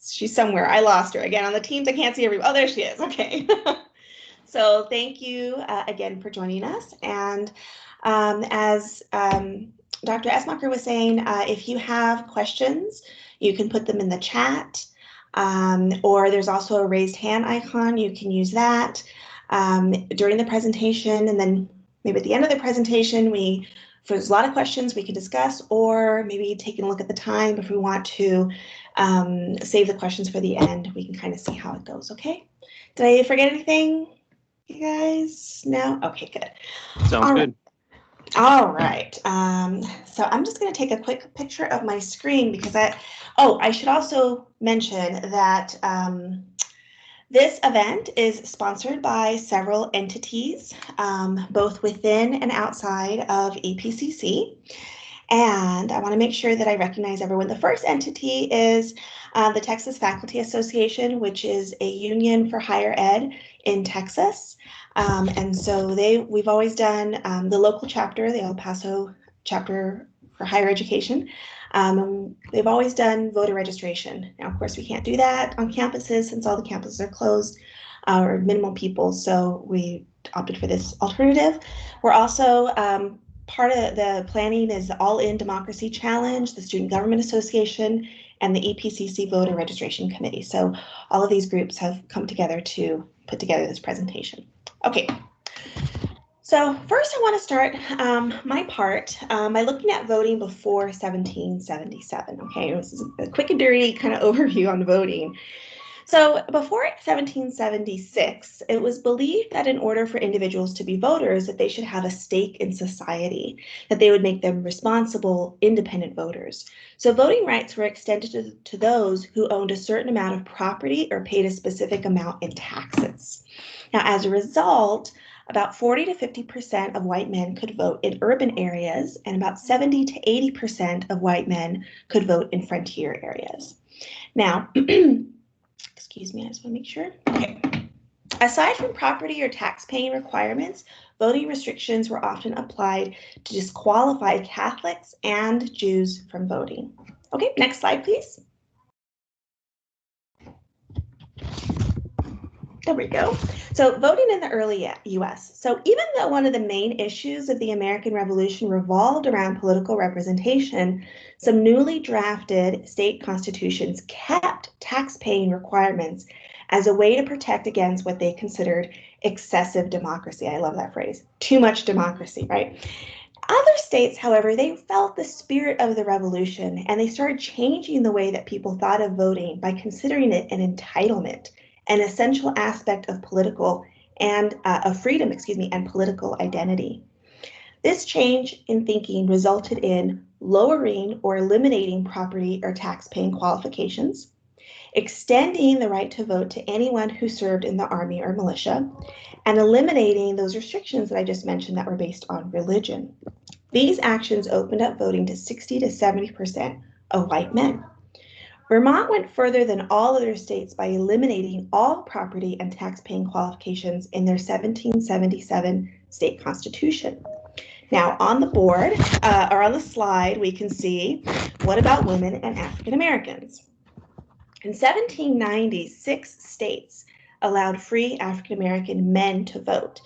she's somewhere. I lost her again on the Teams. I can't see everyone. Oh, there she is. Okay. So thank you again for joining us. And as Dr. Esmacher was saying, if you have questions, you can put them in the chat, or there's also a raised hand icon. You can use that during the presentation, and then maybe at the end of the presentation, if there's a lot of questions we can discuss, or maybe taking a look at the time if we want to save the questions for the end, we can kind of see how it goes. Okay. Did I forget anything, you guys? No? Okay, good. Sounds good. All right. So I'm just going to take a quick picture of my screen because I should also mention that this event is sponsored by several entities, both within and outside of EPCC. And I want to make sure that I recognize everyone. The first entity is the Texas Faculty Association, which is a union for higher ed in Texas. And so we've always done the local chapter, the El Paso chapter for higher education. They've always done voter registration. Now, of course, we can't do that on campuses since all the campuses are closed or minimal people. So we opted for this alternative. We're also part of the planning is the All In Democracy Challenge, the Student Government Association, and the EPCC Voter Registration Committee. So all of these groups have come together to put together this presentation. Okay, so first I want to start my part by looking at voting before 1777. Okay, this is a quick and dirty kind of overview on voting. So before 1776, it was believed that in order for individuals to be voters, that they should have a stake in society, that they would make them responsible, independent voters. So voting rights were extended to those who owned a certain amount of property or paid a specific amount in taxes. Now, as a result, about 40 to 50% of white men could vote in urban areas, and about 70 to 80% of white men could vote in frontier areas. Now, excuse me, I just want to make sure. Okay. Aside from property or tax paying requirements, voting restrictions were often applied to disqualify Catholics and Jews from voting. Okay, next slide, please. There we go. So voting in the early US. So even though one of the main issues of the American Revolution revolved around political representation, some newly drafted state constitutions kept tax-paying requirements as a way to protect against what they considered excessive democracy. I love that phrase. Too much democracy, right? Other states, however, they felt the spirit of the revolution and they started changing the way that people thought of voting by considering it an entitlement, an essential aspect of political and of freedom, and political identity. This change in thinking resulted in lowering or eliminating property or tax-paying qualifications, extending the right to vote to anyone who served in the army or militia, and eliminating those restrictions that I just mentioned that were based on religion. These actions opened up voting to 60 to 70% of white men. Vermont went further than all other states by eliminating all property and tax-paying qualifications in their 1777 state constitution. Now on the board, or on the slide, we can see what about women and African Americans. In 1790, 6 states allowed free African American men to vote.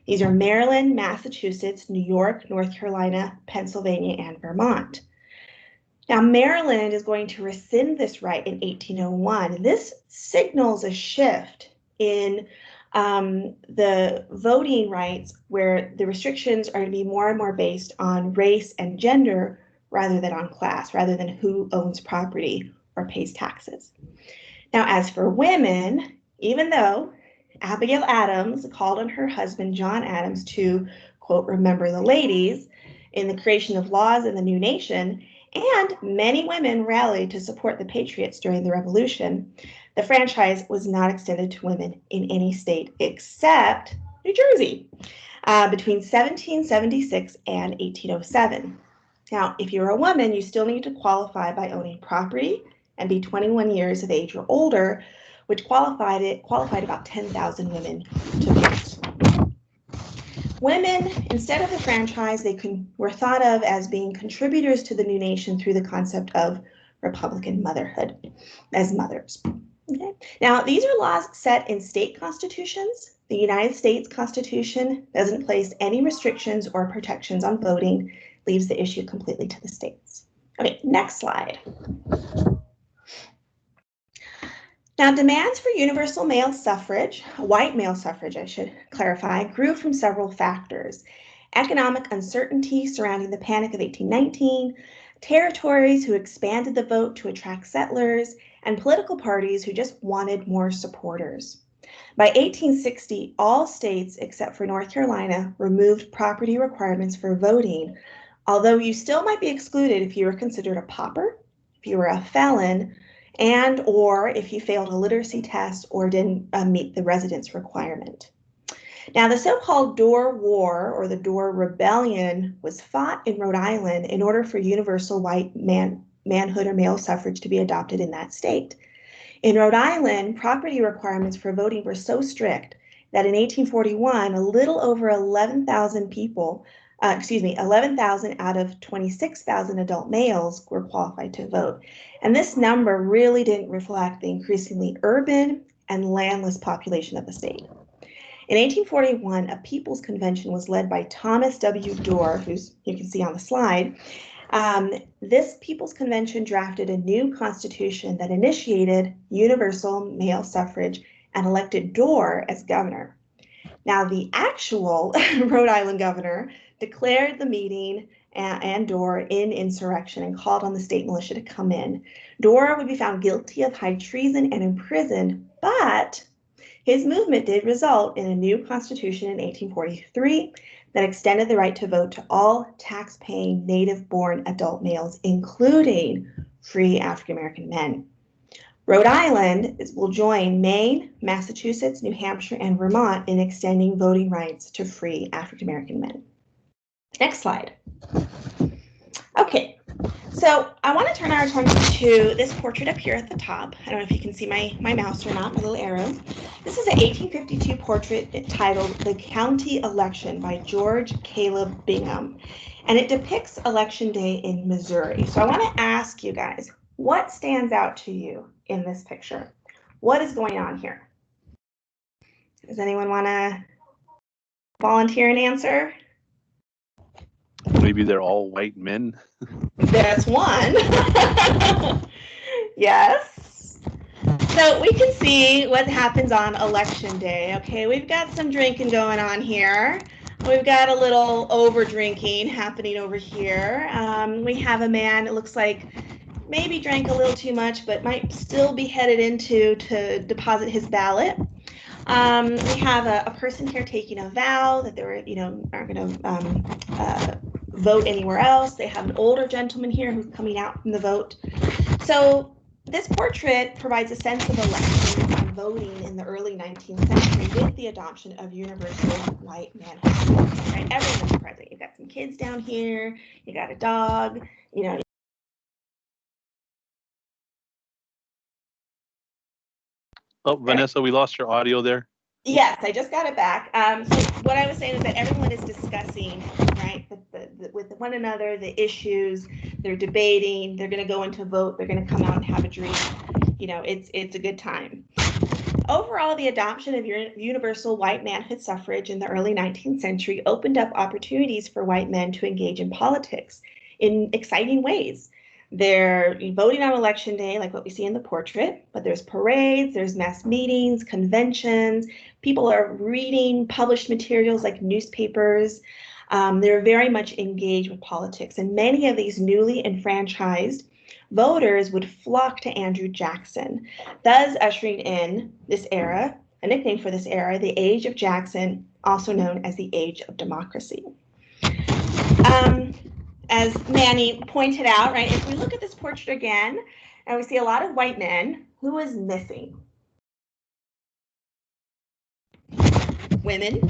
These are Maryland, Massachusetts, New York, North Carolina, Pennsylvania, and Vermont. Now, Maryland is going to rescind this right in 1801. This signals a shift in the voting rights where the restrictions are to be more and more based on race and gender rather than on class, rather than who owns property or pays taxes. Now, as for women, even though Abigail Adams called on her husband, John Adams, to, quote, remember the ladies in the creation of laws in the new nation, and many women rallied to support the Patriots during the Revolution, the franchise was not extended to women in any state except New Jersey between 1776 and 1807. Now, if you're a woman, you still need to qualify by owning property and be 21 years of age or older, which qualified about 10,000 women to vote. Women, instead of the franchise, were thought of as being contributors to the new nation through the concept of Republican motherhood as mothers. Okay. Now, these are laws set in state constitutions. The United States Constitution doesn't place any restrictions or protections on voting, leaves the issue completely to the states. Okay, next slide. Now, demands for universal male suffrage, white male suffrage, I should clarify, grew from several factors. Economic uncertainty surrounding the Panic of 1819, territories who expanded the vote to attract settlers, and political parties who just wanted more supporters. By 1860, all states except for North Carolina removed property requirements for voting, although you still might be excluded if you were considered a pauper, if you were a felon, and or if you failed a literacy test or didn't meet the residence requirement. Now, the so-called Dorr War or the Dorr Rebellion was fought in Rhode Island in order for universal white manhood or male suffrage to be adopted in that state. In Rhode Island, property requirements for voting were so strict that in 1841, a little over 11,000 people, 11,000 out of 26,000 adult males were qualified to vote. And this number really didn't reflect the increasingly urban and landless population of the state. In 1841, a People's Convention was led by Thomas W. Dorr, who's you can see on the slide. This People's Convention drafted a new constitution that initiated universal male suffrage and elected Dorr as governor. Now, the actual Rhode Island governor declared the meeting and Dorr in insurrection and called on the state militia to come in. Dorr would be found guilty of high treason and imprisoned, but his movement did result in a new constitution in 1843 that extended the right to vote to all tax-paying native-born adult males, including free African-American men. Rhode Island will join Maine, Massachusetts, New Hampshire, and Vermont in extending voting rights to free African-American men. Next slide. Okay, so I want to turn our attention to this portrait up here at the top. I don't know if you can see my mouse or not, my little arrow. This is an 1852 portrait titled The County Election by George Caleb Bingham, and it depicts Election Day in Missouri. So I want to ask you guys, what stands out to you in this picture? What is going on here? Does anyone want to volunteer an answer? Maybe they're all white men. That's one. Yes. So we can see what happens on Election Day. Okay, we've got some drinking going on here. We've got a little over drinking happening over here. We have a man, it looks like maybe drank a little too much, but might still be headed into to deposit his ballot. We have a person here taking a vow that they were, aren't going to vote anywhere else. They have an older gentleman here who's coming out from the vote. So this portrait provides a sense of elections and voting in the early 19th century with the adoption of universal white manhood. Right? Everyone's present. You've got some kids down here. You got a dog. Oh, Vanessa, we lost your audio there. Yes, I just got it back. So what I was saying is that everyone is discussing, right, with one another, the issues, they're debating, they're going to go into vote, they're going to come out and have a drink. It's a good time. Overall, the adoption of universal white manhood suffrage in the early 19th century opened up opportunities for white men to engage in politics in exciting ways. They're voting on Election Day, like what we see in the portrait, but there's parades, there's mass meetings, conventions. People are reading published materials like newspapers. They're very much engaged with politics, and many of these newly enfranchised voters would flock to Andrew Jackson, thus ushering in this era, a nickname for this era, the Age of Jackson, also known as the Age of Democracy. As Manny pointed out, right, if we look at this portrait again, and we see a lot of white men, who is missing? Women,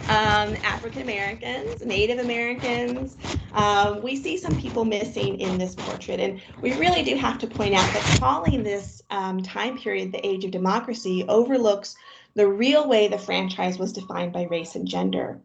African Americans, Native Americans. We see some people missing in this portrait, and we really do have to point out that calling this time period the Age of Democracy overlooks the real way the franchise was defined by race and gender.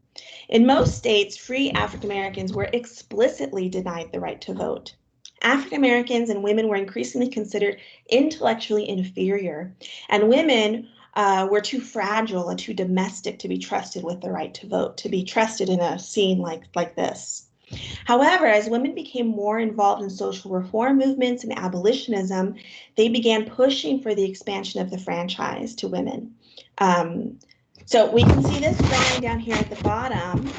In most states, free African Americans were explicitly denied the right to vote. African Americans and women were increasingly considered intellectually inferior, and women were too fragile and too domestic to be trusted with the right to vote, to be trusted in a scene like this. However, as women became more involved in social reform movements and abolitionism, they began pushing for the expansion of the franchise to women. So we can see this drawing down here at the bottom,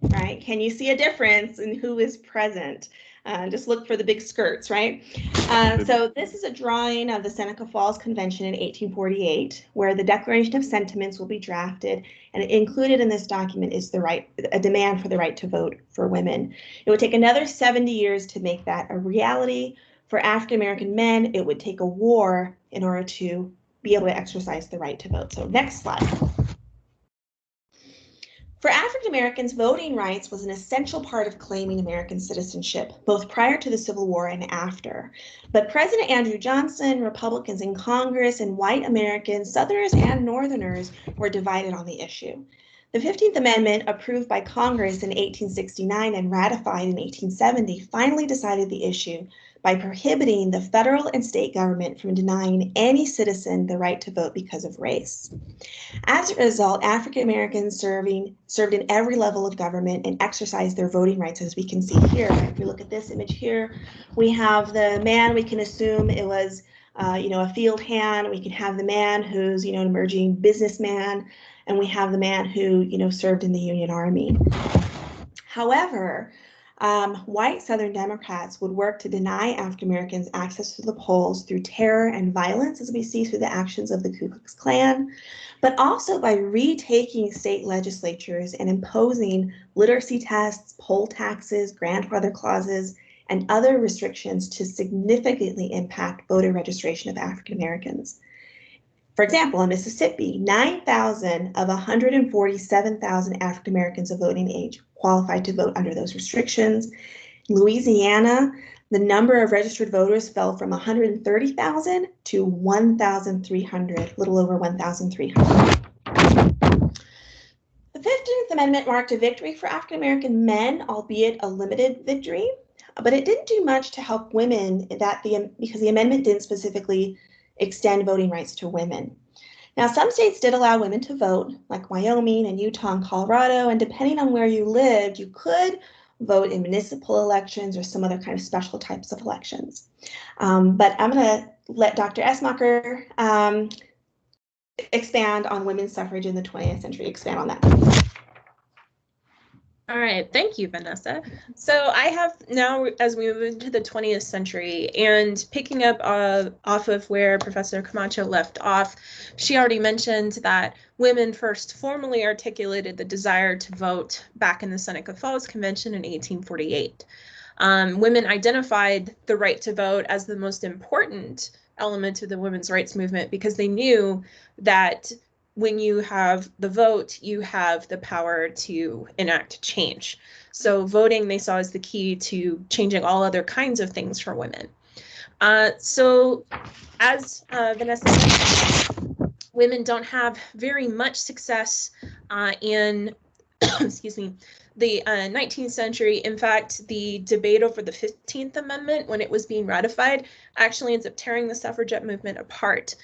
right? Can you see a difference in who is present? Just look for the big skirts, right? So this is a drawing of the Seneca Falls Convention in 1848, where the Declaration of Sentiments will be drafted, and included in this document is a demand for the right to vote for women. It would take another 70 years to make that a reality. For African American men, it would take a war in order to be able to exercise the right to vote. So next slide. For African Americans, voting rights was an essential part of claiming American citizenship, both prior to the Civil War and after. But President Andrew Johnson, Republicans in Congress, and white Americans, Southerners and Northerners, were divided on the issue. The 15th Amendment, approved by Congress in 1869 and ratified in 1870, finally decided the issue by prohibiting the federal and state government from denying any citizen the right to vote because of race. As a result, African Americans served in every level of government and exercised their voting rights, as we can see here. If we look at this image here, we have the man. We can assume it was, a field hand. We can have the man who's, an emerging businessman, and we have the man who, served in the Union Army. However, white Southern Democrats would work to deny African Americans access to the polls through terror and violence, as we see through the actions of the Ku Klux Klan, but also by retaking state legislatures and imposing literacy tests, poll taxes, grandfather clauses, and other restrictions to significantly impact voter registration of African Americans. For example, in Mississippi, 9,000 of 147,000 African Americans of voting age qualified to vote under those restrictions. In Louisiana, the number of registered voters fell from 130,000 to 1,300, a little over 1,300. The 15th Amendment marked a victory for African American men, albeit a limited victory, but it didn't do much to help women because the amendment didn't specifically extend voting rights to women. Now, some states did allow women to vote, like Wyoming and Utah and Colorado, and depending on where you lived, you could vote in municipal elections or some other kind of special types of elections. But I'm going to let Dr. Esmacher expand on women's suffrage in the 20th century, expand on that. All right, thank you, Vanessa. So I have now, as we move into the 20th century, and picking up off of where Professor Camacho left off, she already mentioned that women first formally articulated the desire to vote back in the Seneca Falls Convention in 1848. Women identified the right to vote as the most important element of the women's rights movement because they knew that when you have the vote, you have the power to enact change. So voting they saw as the key to changing all other kinds of things for women. So as Vanessa said, women don't have very much success in, excuse me, the 19th century. In fact, the debate over the 15th Amendment, when it was being ratified, actually ends up tearing the suffragette movement apart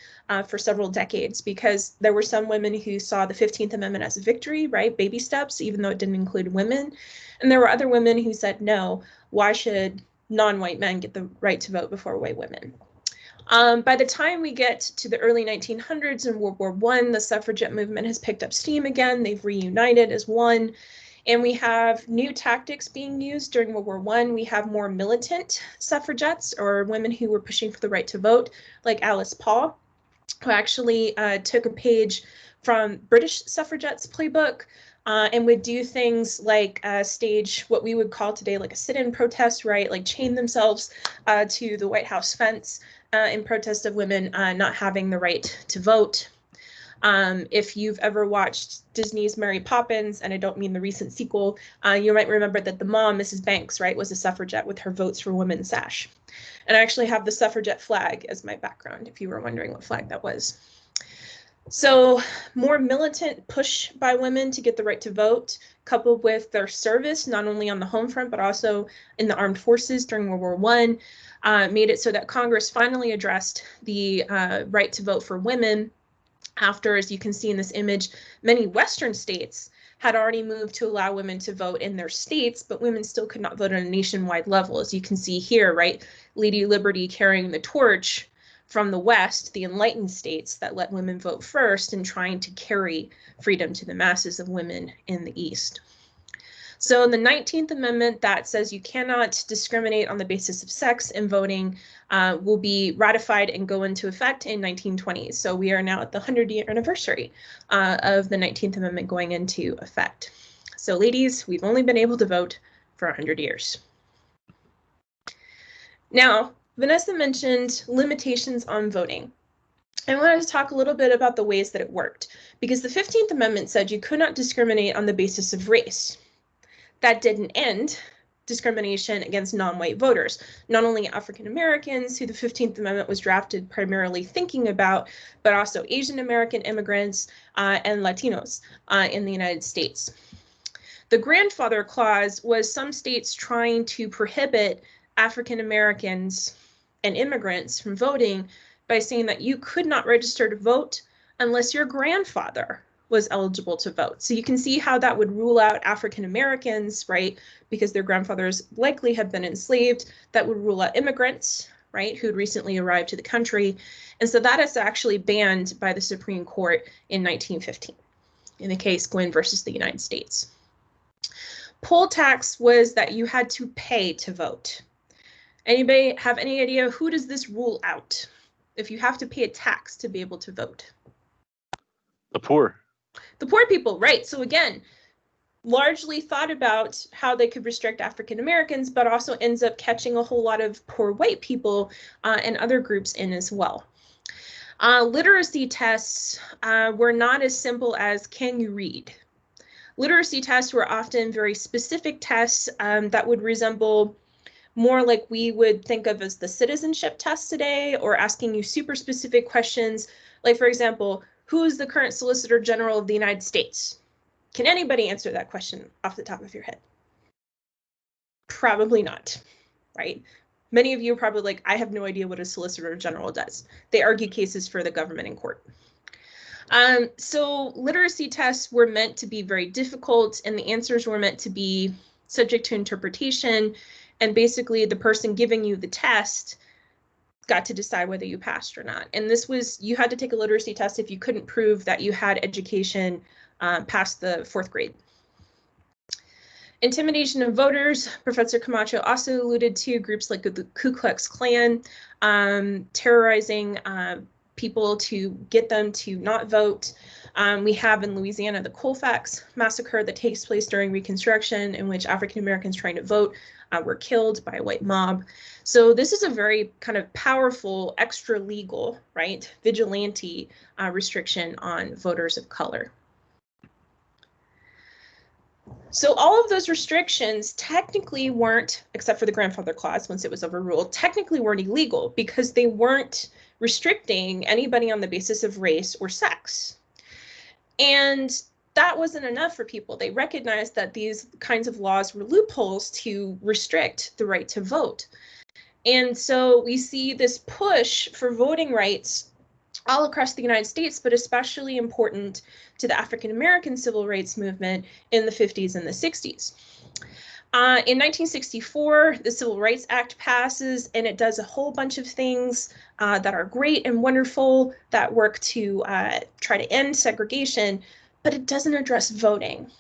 for several decades, because there were some women who saw the 15th Amendment as a victory, right? Baby steps, even though it didn't include women. And there were other women who said, no, why should non-white men get the right to vote before white women? By the time we get to the early 1900s and World War I, the suffragette movement has picked up steam again. They've reunited as one. And we have new tactics being used during World War I. We have more militant suffragettes, or women who were pushing for the right to vote, like Alice Paul, who actually took a page from British suffragettes' playbook and would do things like stage what we would call today like a sit-in protest, right? Like chain themselves to the White House fence in protest of women not having the right to vote. If you've ever watched Disney's Mary Poppins, and I don't mean the recent sequel, you might remember that the mom, Mrs. Banks, right, was a suffragette with her Votes for Women sash. And I actually have the suffragette flag as my background, if you were wondering what flag that was. So more militant push by women to get the right to vote, coupled with their service, not only on the home front, but also in the armed forces during World War I, made it so that Congress finally addressed the right to vote for women after, as you can see in this image, many Western states had already moved to allow women to vote in their states, but women still could not vote on a nationwide level, as you can see here, right? Lady Liberty carrying the torch from the West, the enlightened states that let women vote first, and trying to carry freedom to the masses of women in the East. So the 19th Amendment that says you cannot discriminate on the basis of sex in voting will be ratified and go into effect in 1920. So we are now at the 100-year anniversary of the 19th Amendment going into effect. So ladies, we've only been able to vote for 100 years. Now, Vanessa mentioned limitations on voting. I wanted to talk a little bit about the ways that it worked, because the 15th Amendment said you could not discriminate on the basis of race. That didn't end discrimination against non-white voters, not only African Americans, who the 15th Amendment was drafted primarily thinking about, but also Asian American immigrants and Latinos in the United States. The grandfather clause was some states trying to prohibit African Americans and immigrants from voting by saying that you could not register to vote unless your grandfather was eligible to vote. So you can see how that would rule out African Americans, right? Because their grandfathers likely have been enslaved. That would rule out immigrants, right? Who'd recently arrived to the country. And so that is actually banned by the Supreme Court in 1915 in the case Gwynne versus the United States. Poll tax was that you had to pay to vote. Anybody have any idea who does this rule out? If you have to pay a tax to be able to vote. The poor. The poor people, right. So again, largely thought about how they could restrict African Americans, but also ends up catching a whole lot of poor white people and other groups in as well. Literacy tests were not as simple as can you read? Literacy tests were often very specific tests that would resemble more like we would think of as the citizenship test today, or asking you super specific questions. Like, for example, who is the current Solicitor General of the United States? Can anybody answer that question off the top of your head? Probably not, right? Many of you are probably like, I have no idea what a Solicitor General does. They argue cases for the government in court. So literacy tests were meant to be very difficult, and the answers were meant to be subject to interpretation. And basically, the person giving you the test got to decide whether you passed or not. And this was, you had to take a literacy test if you couldn't prove that you had education past the 4th grade. Intimidation of voters, Professor Camacho also alluded to groups like the Ku Klux Klan terrorizing people to get them to not vote. We have in Louisiana the Colfax massacre that takes place during Reconstruction, in which African Americans trying to vote were killed by a white mob. So this is a very kind of powerful, extra legal, right, vigilante restriction on voters of color. So all of those restrictions technically weren't, except for the grandfather clause once it was overruled, technically weren't illegal because they weren't restricting anybody on the basis of race or sex. And that wasn't enough for people. They recognized that these kinds of laws were loopholes to restrict the right to vote. And so we see this push for voting rights all across the United States, but especially important to the African American civil rights movement in the 50s and the 60s. In 1964, the Civil Rights Act passes, and it does a whole bunch of things that are great and wonderful that work to try to end segregation, but it doesn't address voting.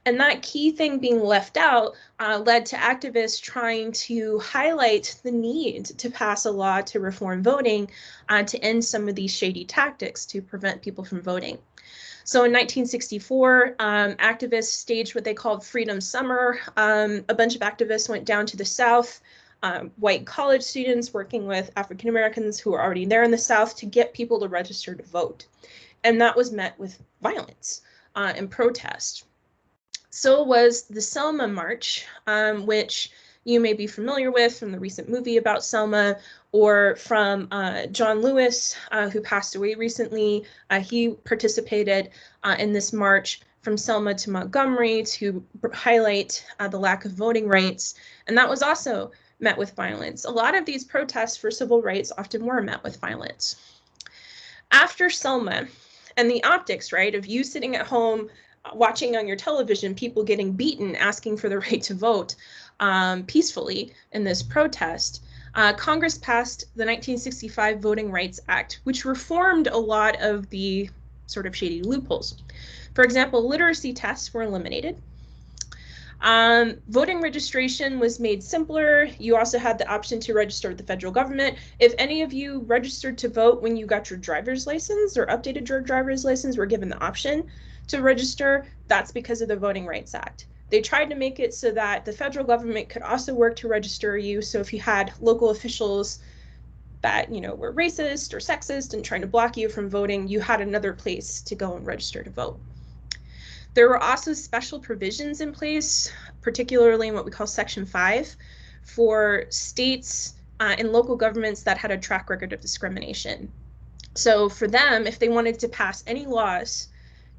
And that key thing being left out led to activists trying to highlight the need to pass a law to reform voting to end some of these shady tactics to prevent people from voting. So in 1964, activists staged what they called Freedom Summer. A bunch of activists went down to the South, white college students working with African Americans who were already there in the South to get people to register to vote. And that was met with violence and protest. So was the Selma March, which you may be familiar with from the recent movie about Selma, or from John Lewis, who passed away recently. He participated in this march from Selma to Montgomery to highlight the lack of voting rights, and that was also met with violence. A lot of these protests for civil rights often were met with violence. After Selma, and the optics, right, of you sitting at home watching on your television people getting beaten, asking for the right to vote peacefully in this protest, Congress passed the 1965 Voting Rights Act, which reformed a lot of the sort of shady loopholes. For example, literacy tests were eliminated. Voting registration was made simpler. You also had the option to register with the federal government. If any of you registered to vote when you got your driver's license or updated your driver's license, were given the option to register, that's because of the Voting Rights Act. They tried to make it so that the federal government could also work to register you. So if you had local officials that, you know, were racist or sexist and trying to block you from voting, you had another place to go and register to vote. There were also special provisions in place, particularly in what we call Section 5, for states and local governments that had a track record of discrimination. So for them, if they wanted to pass any laws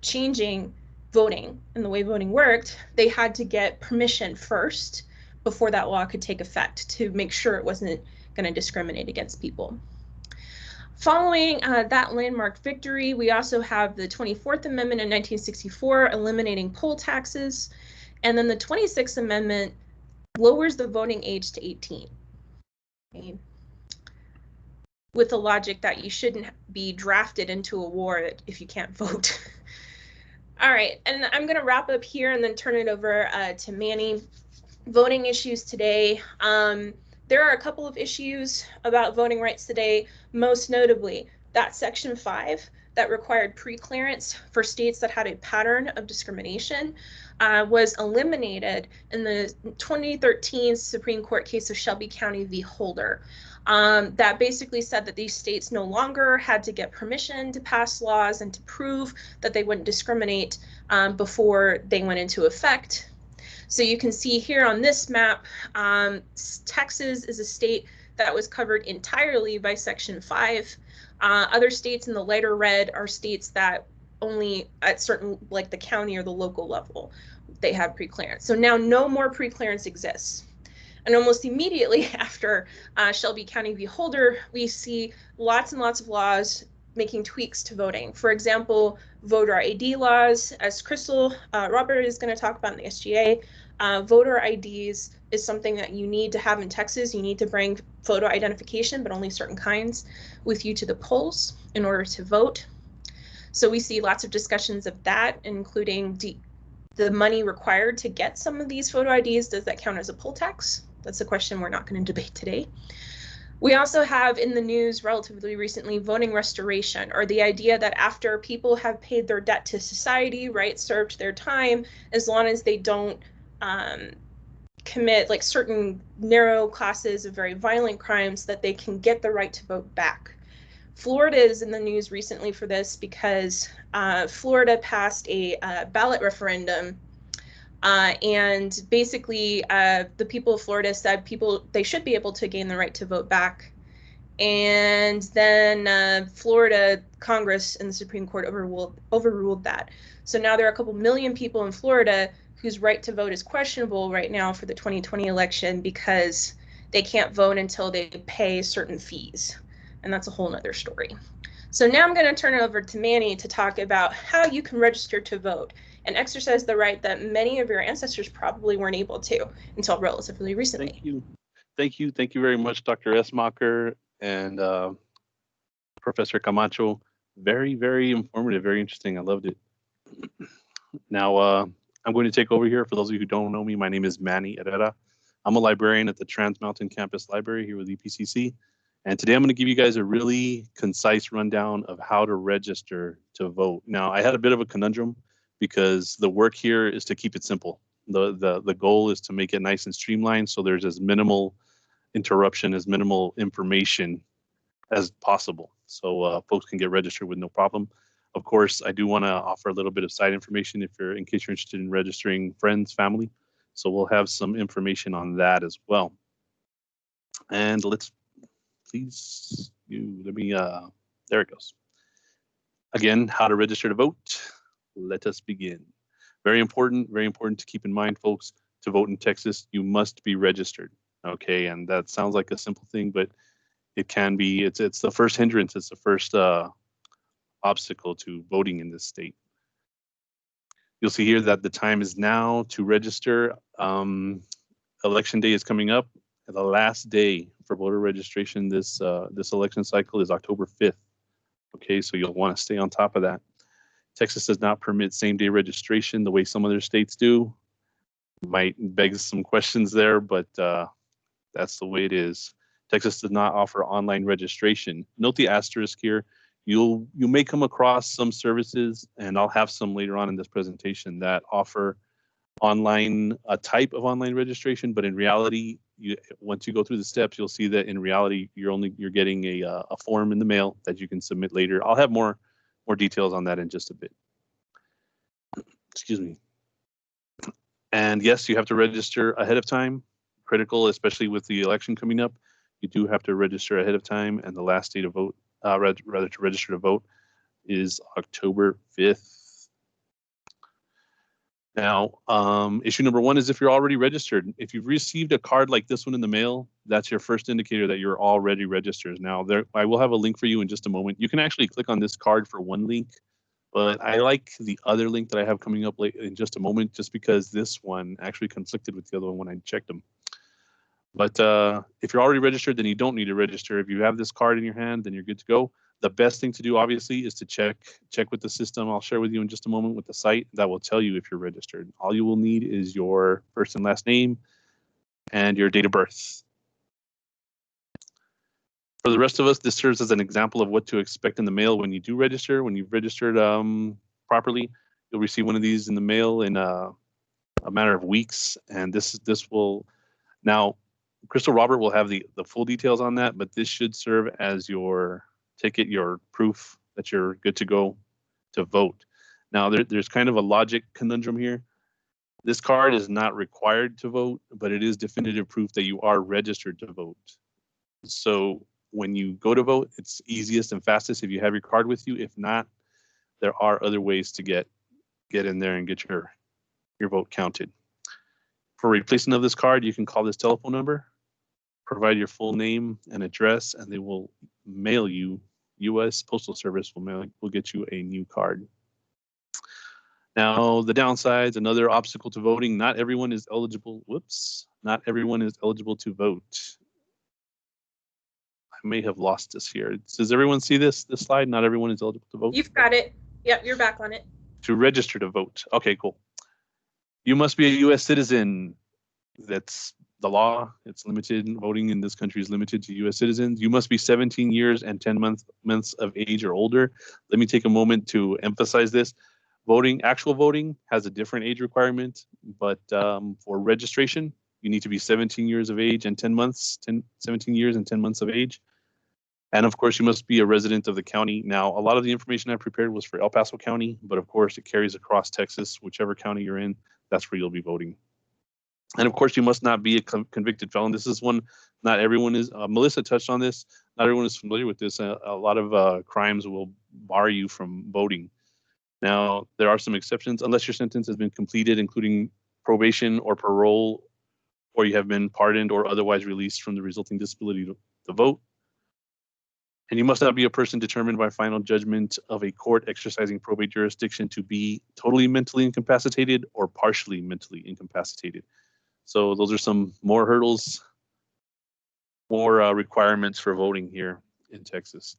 changing voting and the way voting worked, they had to get permission first before that law could take effect to make sure it wasn't going to discriminate against people. Following that landmark victory, we also have the 24th Amendment in 1964 eliminating poll taxes, and then the 26th Amendment lowers the voting age to 18. Okay. With the logic that you shouldn't be drafted into a war if you can't vote. All right, and I'm going to wrap up here and then turn it over to Manny. Voting issues today. There are a couple of issues about voting rights today, most notably that Section 5 that required pre-clearance for states that had a pattern of discrimination was eliminated in the 2013 Supreme Court case of Shelby County v. Holder. That basically said that these states no longer had to get permission to pass laws and to prove that they wouldn't discriminate before they went into effect. So you can see here on this map, Texas is a state that was covered entirely by Section 5. Other states in the lighter red are states that only at certain, like the county or the local level, they have pre-clearance. So now no more pre-clearance exists. And almost immediately after Shelby County v. Holder, we see lots and lots of laws making tweaks to voting. For example, voter ID laws, as Crystal Robert is going to talk about in the SGA. Voter IDs is something that you need to have in Texas. You need to bring photo identification, but only certain kinds, with you to the polls in order to vote. So we see lots of discussions of that, including the money required to get some of these photo IDs. Does that count as a poll tax? That's a question we're not going to debate today. We also have in the news relatively recently voting restoration, or the idea that after people have paid their debt to society, right, served their time, as long as they don't commit like certain narrow classes of very violent crimes, that they can get the right to vote back. Florida is in the news recently for this because Florida passed a ballot referendum, and basically the people of Florida said they should be able to gain the right to vote back. And then Florida Congress and the Supreme Court overruled that. So now there are a couple million people in Florida whose right to vote is questionable right now for the 2020 election because they can't vote until they pay certain fees. And that's a whole nother story. So now I'm going to turn it over to Manny to talk about how you can register to vote and exercise the right that many of your ancestors probably weren't able to until relatively recently. Thank you very much, Dr. Esmacher and Professor Camacho. Very, very informative, very interesting. I loved it. Now, I'm going to take over here. For those of you who don't know me, my name is Manny Herrera. I'm a librarian at the Trans Mountain Campus Library here with EPCC. And today I'm going to give you guys a really concise rundown of how to register to vote. Now, I had a bit of a conundrum because the work here is to keep it simple. The goal is to make it nice and streamlined so there's as minimal interruption, as minimal information as possible. So folks can get registered with no problem. Of course, I do want to offer a little bit of side information in case you're interested in registering friends, family. So we'll have some information on that as well. And let's please, let me, there it goes. Again, how to register to vote. Let us begin. Very important to keep in mind, folks. To vote in Texas, you must be registered. Okay, and that sounds like a simple thing, but it can be. It's the first hindrance. It's the first obstacle to voting in this state. You'll see here that the time is now to register. Election day is coming up. The last day for voter registration this election cycle is October 5th. Okay, so you'll want to stay on top of that. Texas does not permit same-day registration the way some other states do. Might beg some questions there, but that's the way it is. Texas does not offer online registration. Note the asterisk here. You may come across some services, and I'll have some later on in this presentation, that offer online, a type of online registration, but in reality, once you go through the steps, you'll see that in reality, you're getting a form in the mail that you can submit later. I'll have more details on that in just a bit. Excuse me. And yes, you have to register ahead of time. Critical, especially with the election coming up. You do have to register ahead of time, and the last day to vote, rather to register to vote, is October 5th. Now, issue number one is if you're already registered. If you've received a card like this one in the mail, that's your first indicator that you're already registered. Now, I will have a link for you in just a moment. You can actually click on this card for one link, but I like the other link that I have coming up late in just a moment, just because this one actually conflicted with the other one when I checked them. But if you're already registered, then you don't need to register. If you have this card in your hand, then you're good to go. The best thing to do, obviously, is to check with the system. I'll share with you in just a moment with the site that will tell you if you're registered. All you will need is your first and last name and your date of birth. For the rest of us, this serves as an example of what to expect in the mail when you do register. When you've registered properly, you'll receive one of these in the mail in a matter of weeks. And this will, now, Crystal Robert will have the full details on that, but this should serve as your ticket, your proof that you're good to go to vote. Now, there's kind of a logic conundrum here. This card is not required to vote, but it is definitive proof that you are registered to vote. So when you go to vote, it's easiest and fastest if you have your card with you. If not, there are other ways to get in there and get your vote counted. For replacement of this card, you can call this telephone number, provide your full name and address, and they will mail you. U.S. Postal Service will get you a new card. Now, the downsides, another obstacle to voting, not everyone is eligible. Whoops, not everyone is eligible to vote. I may have lost this here. Does everyone see this slide? Not everyone is eligible to vote. You've got it. Yep, you're back on it. To register to vote. Okay, cool. You must be a U.S. citizen. That's the law. It's limited. Voting in this country is limited to U.S. citizens. You must be 17 years and 10 months of age or older. Let me take a moment to emphasize this. Actual voting has a different age requirement, but for registration, you need to be 17 years of age and 10 months, 17 years and 10 months of age. And of course, you must be a resident of the county. Now, a lot of the information I prepared was for El Paso County, but of course it carries across Texas. Whichever county you're in, that's where you'll be voting. And of course, you must not be a convicted felon. This is one not everyone is. Melissa touched on this. Not everyone is familiar with this. A lot of crimes will bar you from voting. Now, there are some exceptions unless your sentence has been completed, including probation or parole, or you have been pardoned or otherwise released from the resulting disability to vote. And you must not be a person determined by final judgment of a court exercising probate jurisdiction to be totally mentally incapacitated or partially mentally incapacitated. So those are some more hurdles, more requirements for voting here in Texas.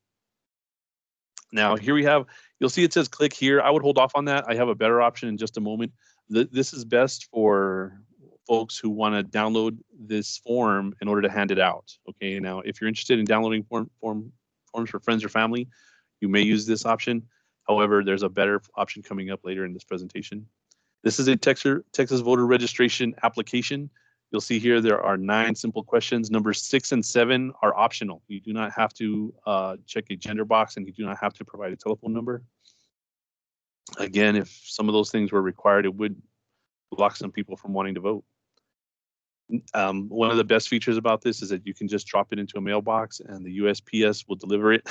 Now here we have, you'll see it says click here. I would hold off on that. I have a better option in just a moment. This is best for folks who want to download this form in order to hand it out. Okay, now if you're interested in downloading forms for friends or family, you may use this option. However, there's a better option coming up later in this presentation. This is a Texas voter registration application. You'll see here there are 9 simple questions. Numbers 6 and 7 are optional. You do not have to check a gender box, and you do not have to provide a telephone number. Again, if some of those things were required, it would block some people from wanting to vote. One of the best features about this is that you can just drop it into a mailbox and the USPS will deliver it.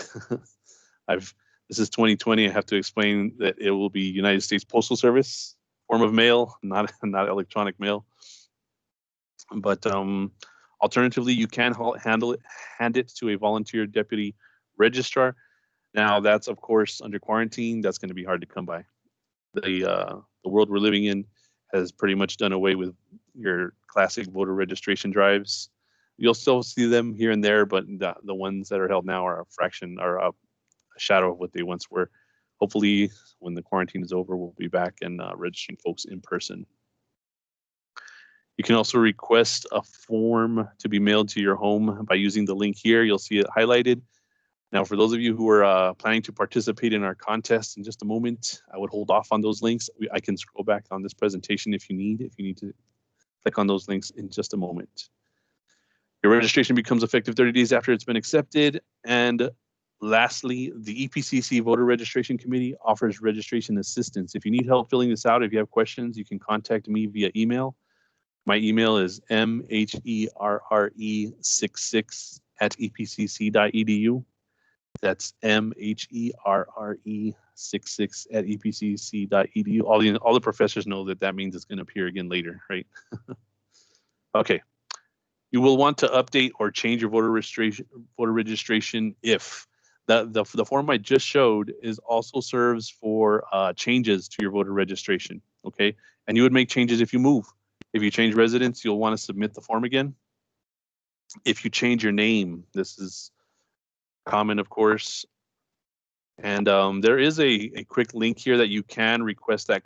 This is 2020. I have to explain that it will be United States Postal Service form of mail, not electronic mail. But alternatively, you can hand it to a volunteer deputy registrar. Now, that's of course under quarantine. That's going to be hard to come by. The world we're living in has pretty much done away with your classic voter registration drives. You'll still see them here and there, but the ones that are held now are a fraction, or a shadow of what they once were. Hopefully, when the quarantine is over, we'll be back and registering folks in person. You can also request a form to be mailed to your home by using the link here. You'll see it highlighted. Now, for those of you who are planning to participate in our contest in just a moment, I would hold off on those links. I can scroll back on this presentation if you need to click on those links in just a moment. Your registration becomes effective 30 days after it's been accepted. And lastly, the EPCC Voter Registration Committee offers registration assistance. If you need help filling this out, if you have questions, you can contact me via email. My email is mherre66@epcc.edu. That's mherre66@epcc.edu. All the professors know that means it's going to appear again later, right? Okay. You will want to update or change your voter registration if the form I just showed also serves for changes to your voter registration. Okay, and you would make changes if you move. If you change residence, you'll want to submit the form again. If you change your name, this is common, of course. And there is a quick link here that you can request that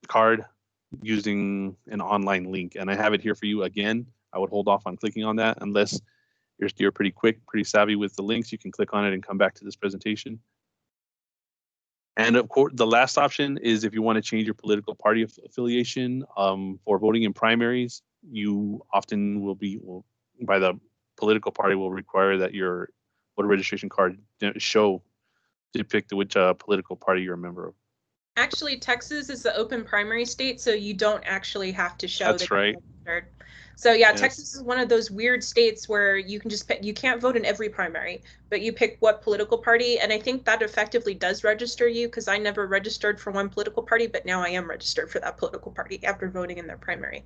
card using an online link. And I have it here for you again. I would hold off on clicking on that unless you're pretty quick, pretty savvy with the links. You can click on it and come back to this presentation. And of course, the last option is if you want to change your political party affiliation for voting in primaries, you often by the political party will require that your voter registration card depict which political party you're a member of. Actually, Texas is the open primary state, so you don't actually have to show that you're registered. So yeah, yes. Texas is one of those weird states where you can just pick, you can't vote in every primary, but you pick what political party, and I think that effectively does register you, because I never registered for one political party, but now I am registered for that political party after voting in their primary.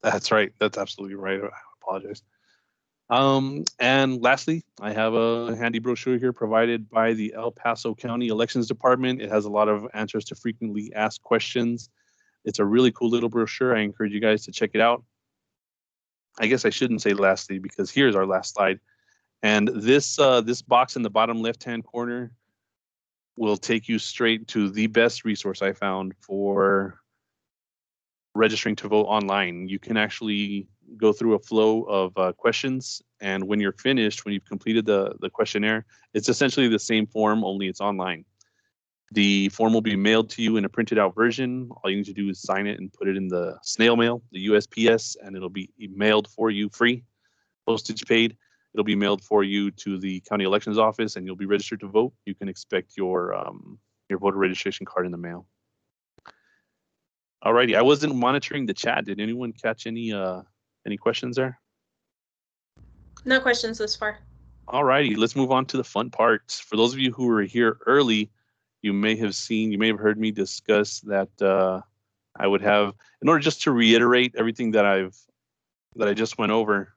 That's right. That's absolutely right. I apologize. And lastly, I have a handy brochure here provided by the El Paso County Elections Department. It has a lot of answers to frequently asked questions. It's a really cool little brochure. I encourage you guys to check it out. I guess I shouldn't say lastly, because here's our last slide. And this box in the bottom left-hand corner will take you straight to the best resource I found for registering to vote online. You can actually go through a flow of questions, and when you're finished, when you've completed the questionnaire, it's essentially the same form, only it's online. The form will be mailed to you in a printed out version. All you need to do is sign it and put it in the snail mail, the USPS, and it'll be mailed for you free, postage paid. It'll be mailed for you to the county elections office, and you'll be registered to vote. You can expect your voter registration card in the mail. Alrighty, I wasn't monitoring the chat. Did anyone catch any questions there? No questions this far. Alrighty, let's move on to the fun parts. For those of you who were here early, you may have heard me discuss that I would have, in order just to reiterate everything that I just went over,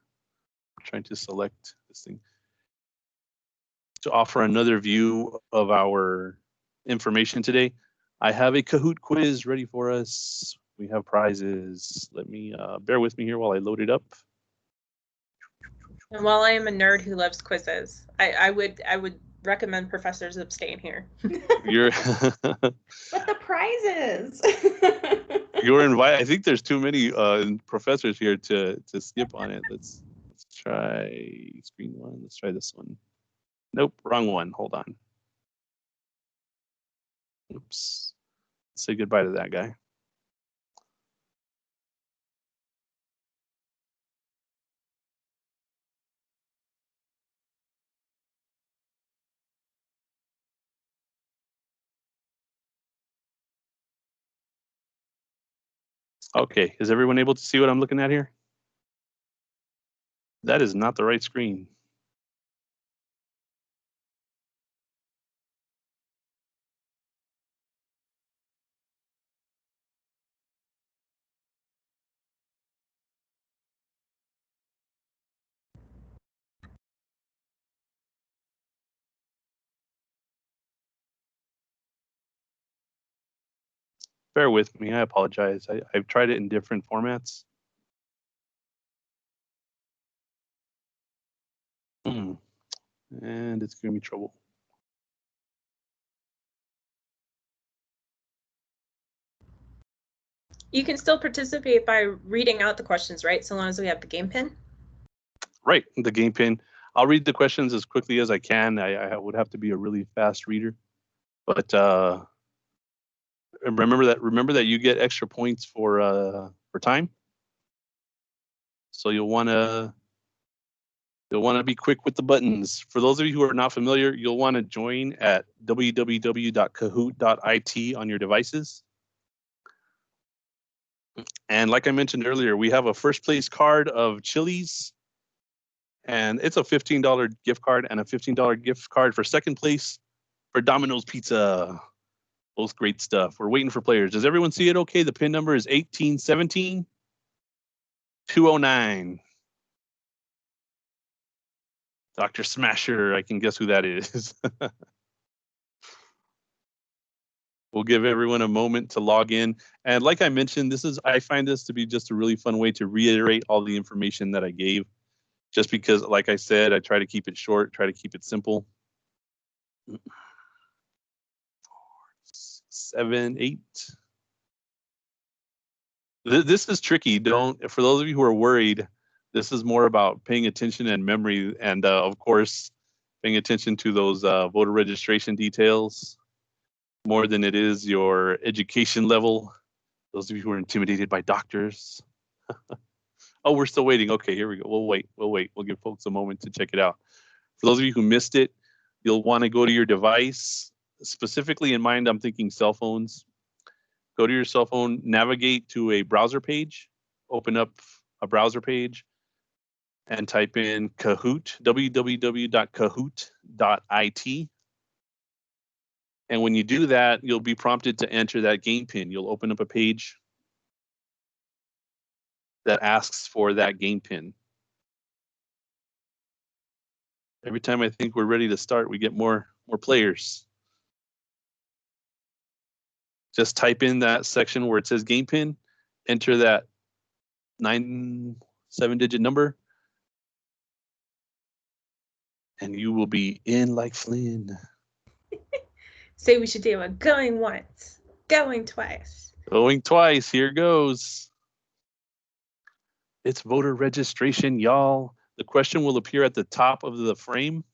I'm trying to select this thing, to offer another view of our information today. I have a Kahoot quiz ready for us. We have prizes. Let me bear with me here while I load it up. And while I am a nerd who loves quizzes, I would recommend professors abstain here. You're but the prizes. You're invited. I think there's too many professors here to skip on it. Let's try screen one. Let's try this one. Nope, wrong one. Hold on. Oops. Let's say goodbye to that guy. Okay, is everyone able to see what I'm looking at here? That is not the right screen. Bear with me, I apologize. I've tried it in different formats. And it's giving me trouble. You can still participate by reading out the questions, right? So long as we have the game pin. Right, the game pin. I'll read the questions as quickly as I can. I would have to be a really fast reader, but remember that you get extra points for time. So you'll want to be quick with the buttons. For those of you who are not familiar, you'll want to join at www.kahoot.it on your devices. And like I mentioned earlier, we have a first place card of Chili's, and it's a $15 gift card and a $15 gift card for second place for Domino's Pizza. Both great stuff. We're waiting for players. Does everyone see it okay? The pin number is 1817 209. Dr. Smasher, I can guess who that is. We'll give everyone a moment to log in. And like I mentioned, I find this to be just a really fun way to reiterate all the information that I gave. Just because, like I said, I try to keep it short, try to keep it simple. 4, 7, 8. This is tricky. For those of you who are worried, this is more about paying attention and memory, and of course, paying attention to those voter registration details more than it is your education level. Those of you who are intimidated by doctors. Oh, we're still waiting. Okay, here we go. We'll wait. We'll give folks a moment to check it out. For those of you who missed it, you'll want to go to your device. Specifically in mind, I'm thinking cell phones. Go to your cell phone, navigate to a browser page, open up a browser page, and type in Kahoot, www.kahoot.it. And when you do that, you'll be prompted to enter that game pin. You'll open up a page that asks for that game pin. Every time I think we're ready to start, we get more players. Just type in that section where it says game pin, enter that 7-digit number, and you will be in like Flynn. Say we should do a going once, going twice. Going twice, here goes. It's voter registration, y'all. The question will appear at the top of the frame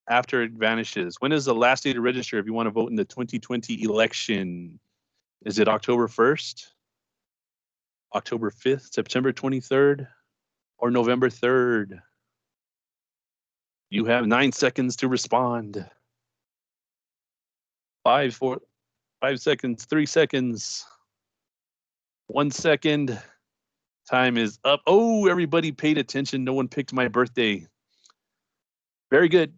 after it vanishes. When is the last day to register if you want to vote in the 2020 election? Is it October 1st, October 5th, September 23rd, or November 3rd? You have 9 seconds to respond. 5 seconds, 3 seconds, 1 second. Time is up. Oh, everybody paid attention. No one picked my birthday. Very good.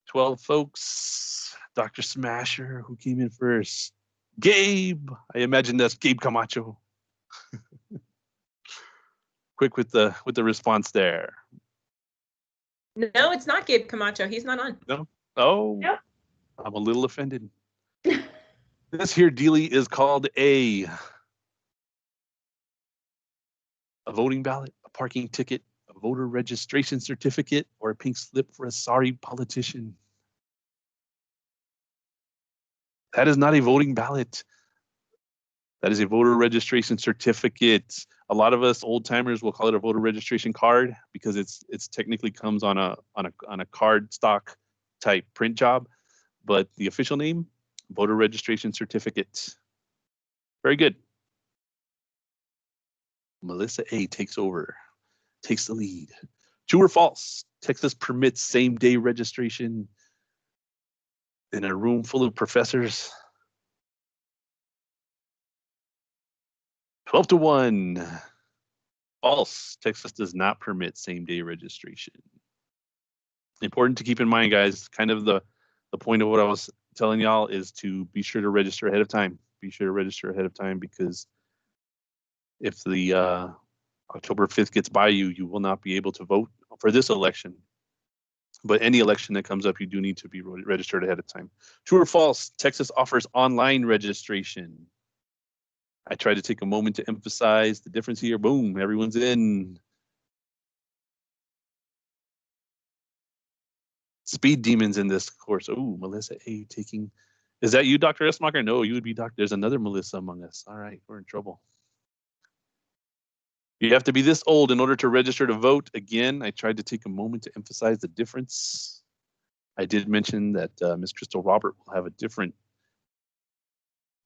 12 folks. Dr. Smasher, who came in first? Gabe. I imagine that's Gabe Camacho. Quick with the response there. No, it's not Gabe Camacho. He's not on. No. Oh. Nope. I'm a little offended. This here dealie is called a voting ballot, a parking ticket, a voter registration certificate, or a pink slip for a sorry politician. That is not a voting ballot. That is a voter registration certificate. A lot of us old timers will call it a voter registration card because it's technically comes on a card stock type print job, but the official name, voter registration certificate. Very good. Melissa A takes over, takes the lead. True or false? Texas permits same-day registration in a room full of professors. 12-1. False. Texas does not permit same-day registration. Important to keep in mind, guys, kind of the point of what I was telling y'all is to be sure to register ahead of time. Be sure to register ahead of time, because if the October 5th gets by you, you will not be able to vote for this election. But any election that comes up, you do need to be registered ahead of time. True or false, Texas offers online registration. I tried to take a moment to emphasize the difference here. Boom, everyone's in. Speed demons in this course. Oh, Melissa A taking. Is that you, Dr. Esmacher? No, you would be Dr. There's another Melissa among us. All right, we're in trouble. You have to be this old in order to register to vote. Again, I tried to take a moment to emphasize the difference. I did mention that Ms. Crystal Robert will have a different.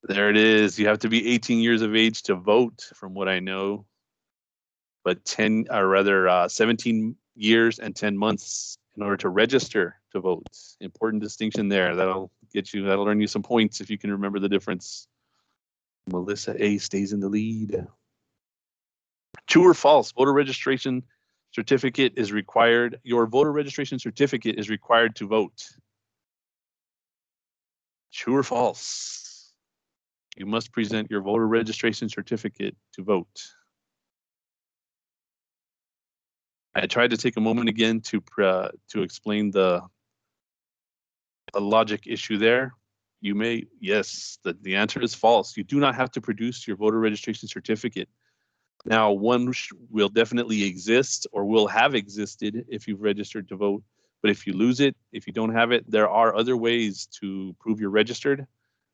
There it is. You have to be 18 years of age to vote, from what I know. But 17 years and 10 months in order to register to vote. Important distinction there. That'll earn you some points if you can remember the difference. Melissa A stays in the lead. True or false, voter registration certificate is required. Your voter registration certificate is required to vote. True or false? You must present your voter registration certificate to vote. I tried to take a moment again to explain the logic issue there. Yes, the answer is false. You do not have to produce your voter registration certificate. Now, one will definitely exist or will have existed if you've registered to vote. But if you lose it, if you don't have it, there are other ways to prove you're registered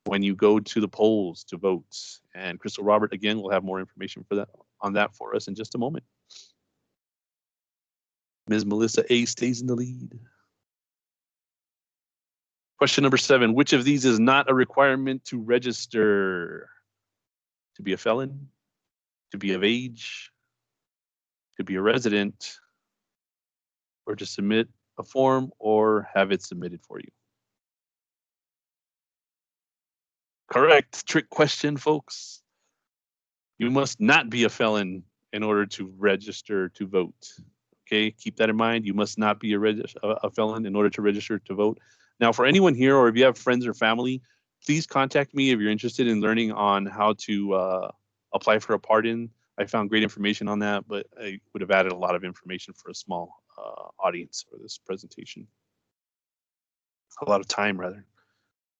when you go to the polls to vote. And Crystal Robert, again, will have more information on that for us in just a moment. Ms. Melissa A stays in the lead. Question number 7, which of these is not a requirement to register? To be a felon? To be of age, to be a resident, or to submit a form or have it submitted for you? Correct. Trick question, folks. You must not be a felon in order to register to vote. Okay, keep that in mind. You must not be a felon in order to register to vote. Now, for anyone here, or if you have friends or family, please contact me if you're interested in learning on how to apply for a pardon. I found great information on that, but I would have added a lot of information for a small audience for this presentation. A lot of time, rather.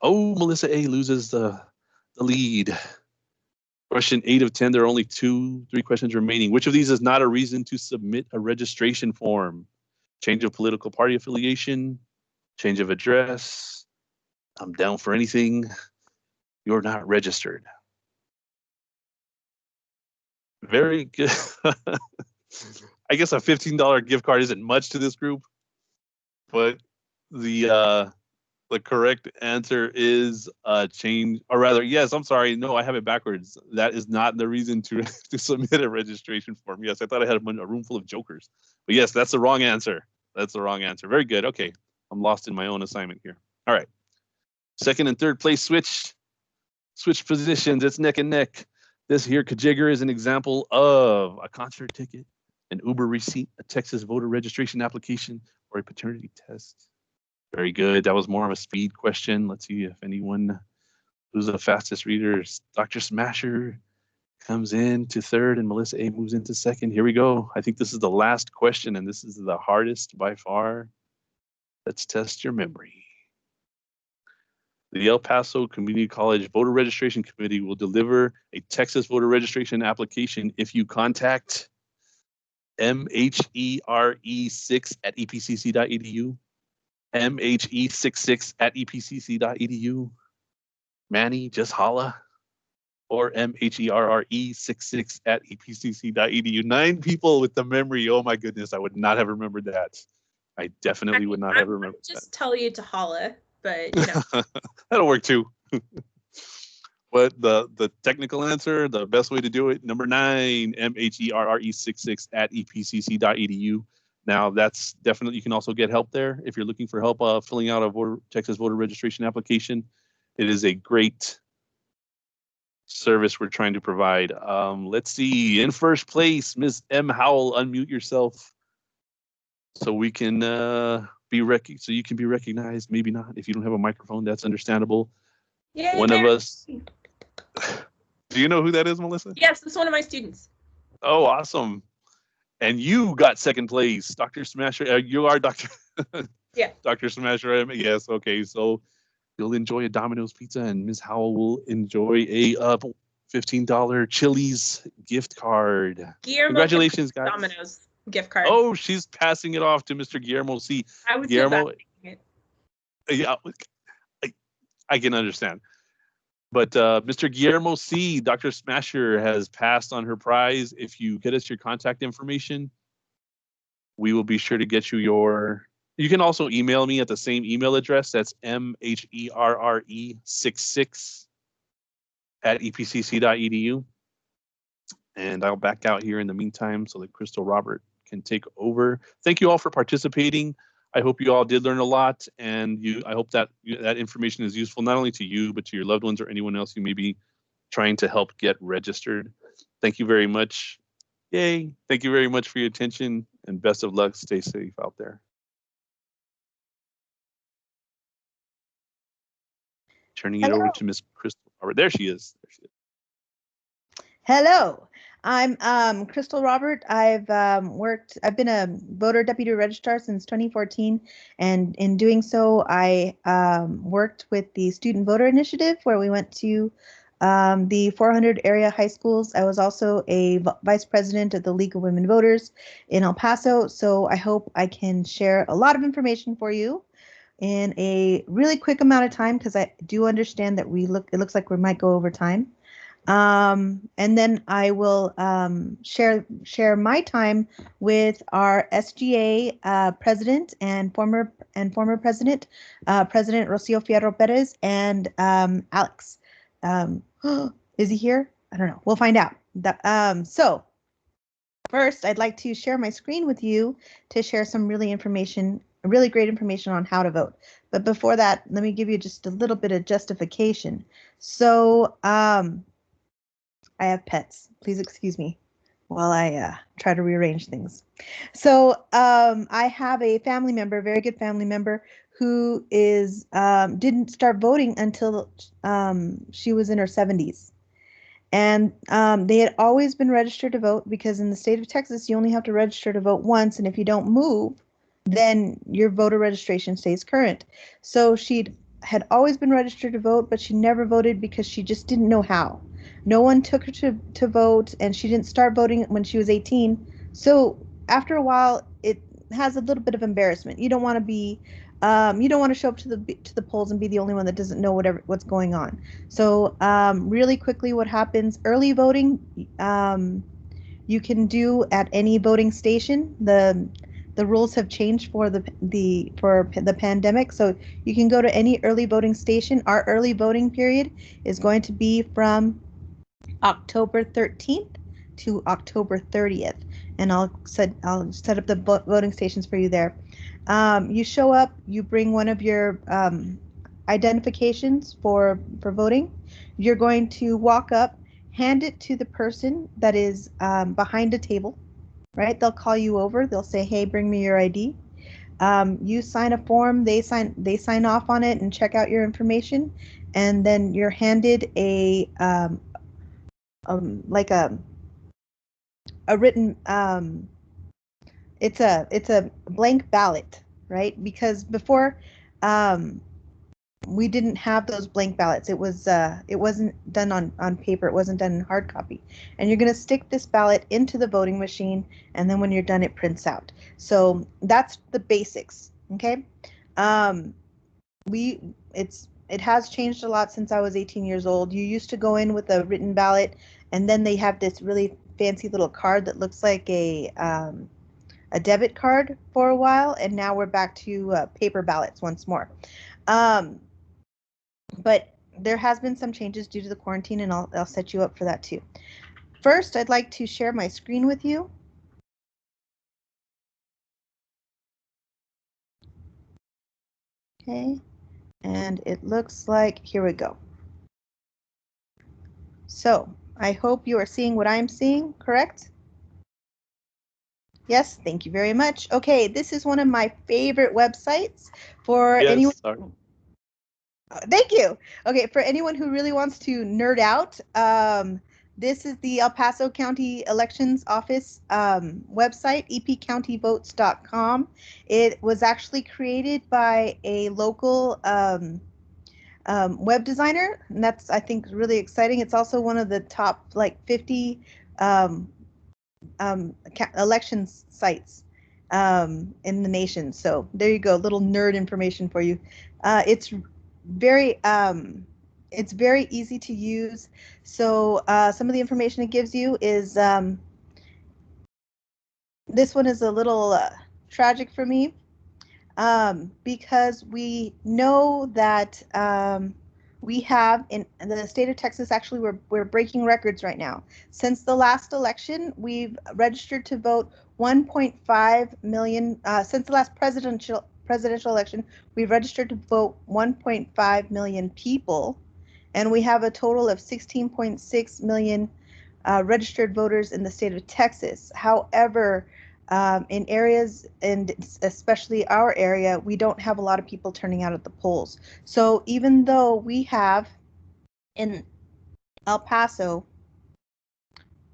Oh, Melissa A loses the lead. Question 8 of 10, there are only 3 questions remaining. Which of these is not a reason to submit a registration form? Change of political party affiliation, change of address. I'm down for anything. You're not registered. Very good. I guess a $15 gift card isn't much to this group, but the correct answer is change, or rather, yes, I'm sorry. No, I have it backwards. That is not the reason to submit a registration form. Yes, I thought I had a room full of jokers, but yes, that's the wrong answer. That's the wrong answer. Very good. Okay, I'm lost in my own assignment here. All right. Second and third place switch positions. It's neck and neck. This here Kajigger is an example of a concert ticket, an Uber receipt, a Texas voter registration application, or a paternity test. Very good. That was more of a speed question. Let's see if anyone who's the fastest readers. Dr. Smasher comes in to third and Melissa A moves into second. Here we go. I think this is the last question and this is the hardest by far. Let's test your memory. The El Paso Community College Voter Registration Committee will deliver a Texas voter registration application if you contact MHERE6@epcc.edu, MHE66@epcc.edu, Manny, just holla, or MHERRE66@epcc.edu. 9 people with the memory. Oh my goodness, I would not have remembered that. I definitely would not have remembered that. Just tell you to holla. But you know. That'll work too. But the technical answer, the best way to do it, number 9, MHERRE66@epcc.edu. Now that's definitely, you can also get help there if you're looking for help filling out a Texas voter registration application. It is a great service we're trying to provide. Let's see. In first place, Ms. M. Howell, unmute yourself so we can so you can be recognized. Maybe not. If you don't have a microphone, that's understandable. Yay, One of Mary. us. Do you know who that is, Melissa? Yes, it's one of my students. Oh, awesome. And you got second place, Dr. Smasher. You are Dr. Yeah. Dr. Smasher. Yes. Okay. So you'll enjoy a Domino's pizza, and Ms. Howell will enjoy a $15 Chili's gift card. Guillermo, Congratulations, guys. Domino's gift card. Oh, she's passing it off to Mr. Guillermo C. I would feel Guillermo, bad taking it. yeah, I can understand. But Mr. Guillermo C., Dr. Smasher has passed on her prize. If you get us your contact information, we will be sure to get you your. You can also email me at the same email address. That's mherre66@epcc.edu. And I'll back out here in the meantime so that Crystal Robert can take over. Thank you all for participating. I hope you all did learn a lot, and I hope that that information is useful not only to you, but to your loved ones or anyone else you may be trying to help get registered. Thank you very much. Yay. Thank you very much for your attention, and best of luck. Stay safe out there. Turning it over to Miss Crystal Robert. There she is. There she is. Hello, I'm Crystal Robert. I've been a voter deputy registrar since 2014, and in doing so, I worked with the Student Voter Initiative, where we went to the 400 area high schools. I was also a vice president of the League of Women Voters in El Paso, so I hope I can share a lot of information for you in a really quick amount of time, because I do understand that it looks like we might go over time. And then I will share my time with our SGA president and former president, President Rocio Fierro Perez, and Alex. Is he here? I don't know. We'll find out. So first, I'd like to share my screen with you to share some really great information on how to vote. But before that, let me give you just a little bit of justification. So I have pets. Please excuse me while I try to rearrange things. So I have a family member, a very good family member, who didn't start voting until she was in her 70s. And they had always been registered to vote, because in the state of Texas, you only have to register to vote once. And if you don't move, then your voter registration stays current. So she had always been registered to vote, but she never voted because she just didn't know how. No one took her to vote, and she didn't start voting when she was 18. So after a while, it has a little bit of embarrassment. You don't want to be, you don't want to show up to the polls and be the only one that doesn't know what's going on. So really quickly, what happens? Early voting, you can do at any voting station. The rules have changed for the pandemic, so you can go to any early voting station. Our early voting period is going to be from October 13th to October 30th, and I'll set up the voting stations for you there. You show up, you bring one of your identifications for voting. You're going to walk up, hand it to the person that is behind a table. Right, they'll call you over. They'll say, "Hey, bring me your ID." You sign a form. They sign off on it and check out your information, and then you're handed a like a written it's a blank ballot, right? Because before we didn't have those blank ballots. It wasn't done on paper. It wasn't done in hard copy. And you're going to stick this ballot into the voting machine, and then when you're done, it prints out. So that's the basics. Okay. It has changed a lot since I was 18 years old. You used to go in with a written ballot, and then they have this really fancy little card that looks like a debit card for a while, and now we're back to paper ballots once more. But there has been some changes due to the quarantine, and I'll set you up for that too. First, I'd like to share my screen with you. Okay, and it looks like, here we go. So I hope you are seeing what I'm seeing, correct? Yes, thank you very much. Okay, this is one of my favorite websites for anyone. Yes, sorry. Thank you. Okay, for anyone who really wants to nerd out, this is the El Paso County Elections Office website, epcountyvotes.com. It was actually created by a local web designer, and that's, I think, really exciting. It's also one of the top like 50 elections sites in the nation. So there you go, little nerd information for you. It's very easy to use. So some of the information it gives you is this one is a little tragic for me because we know that we have in the state of Texas, actually we're breaking records right now. Since the last election, we've registered to vote 1.5 million. Since the last presidential election, we've registered to vote 1.5 million people, and we have a total of 16.6 million registered voters in the state of Texas. However, in areas, and especially our area, we don't have a lot of people turning out at the polls. So even though we have in El Paso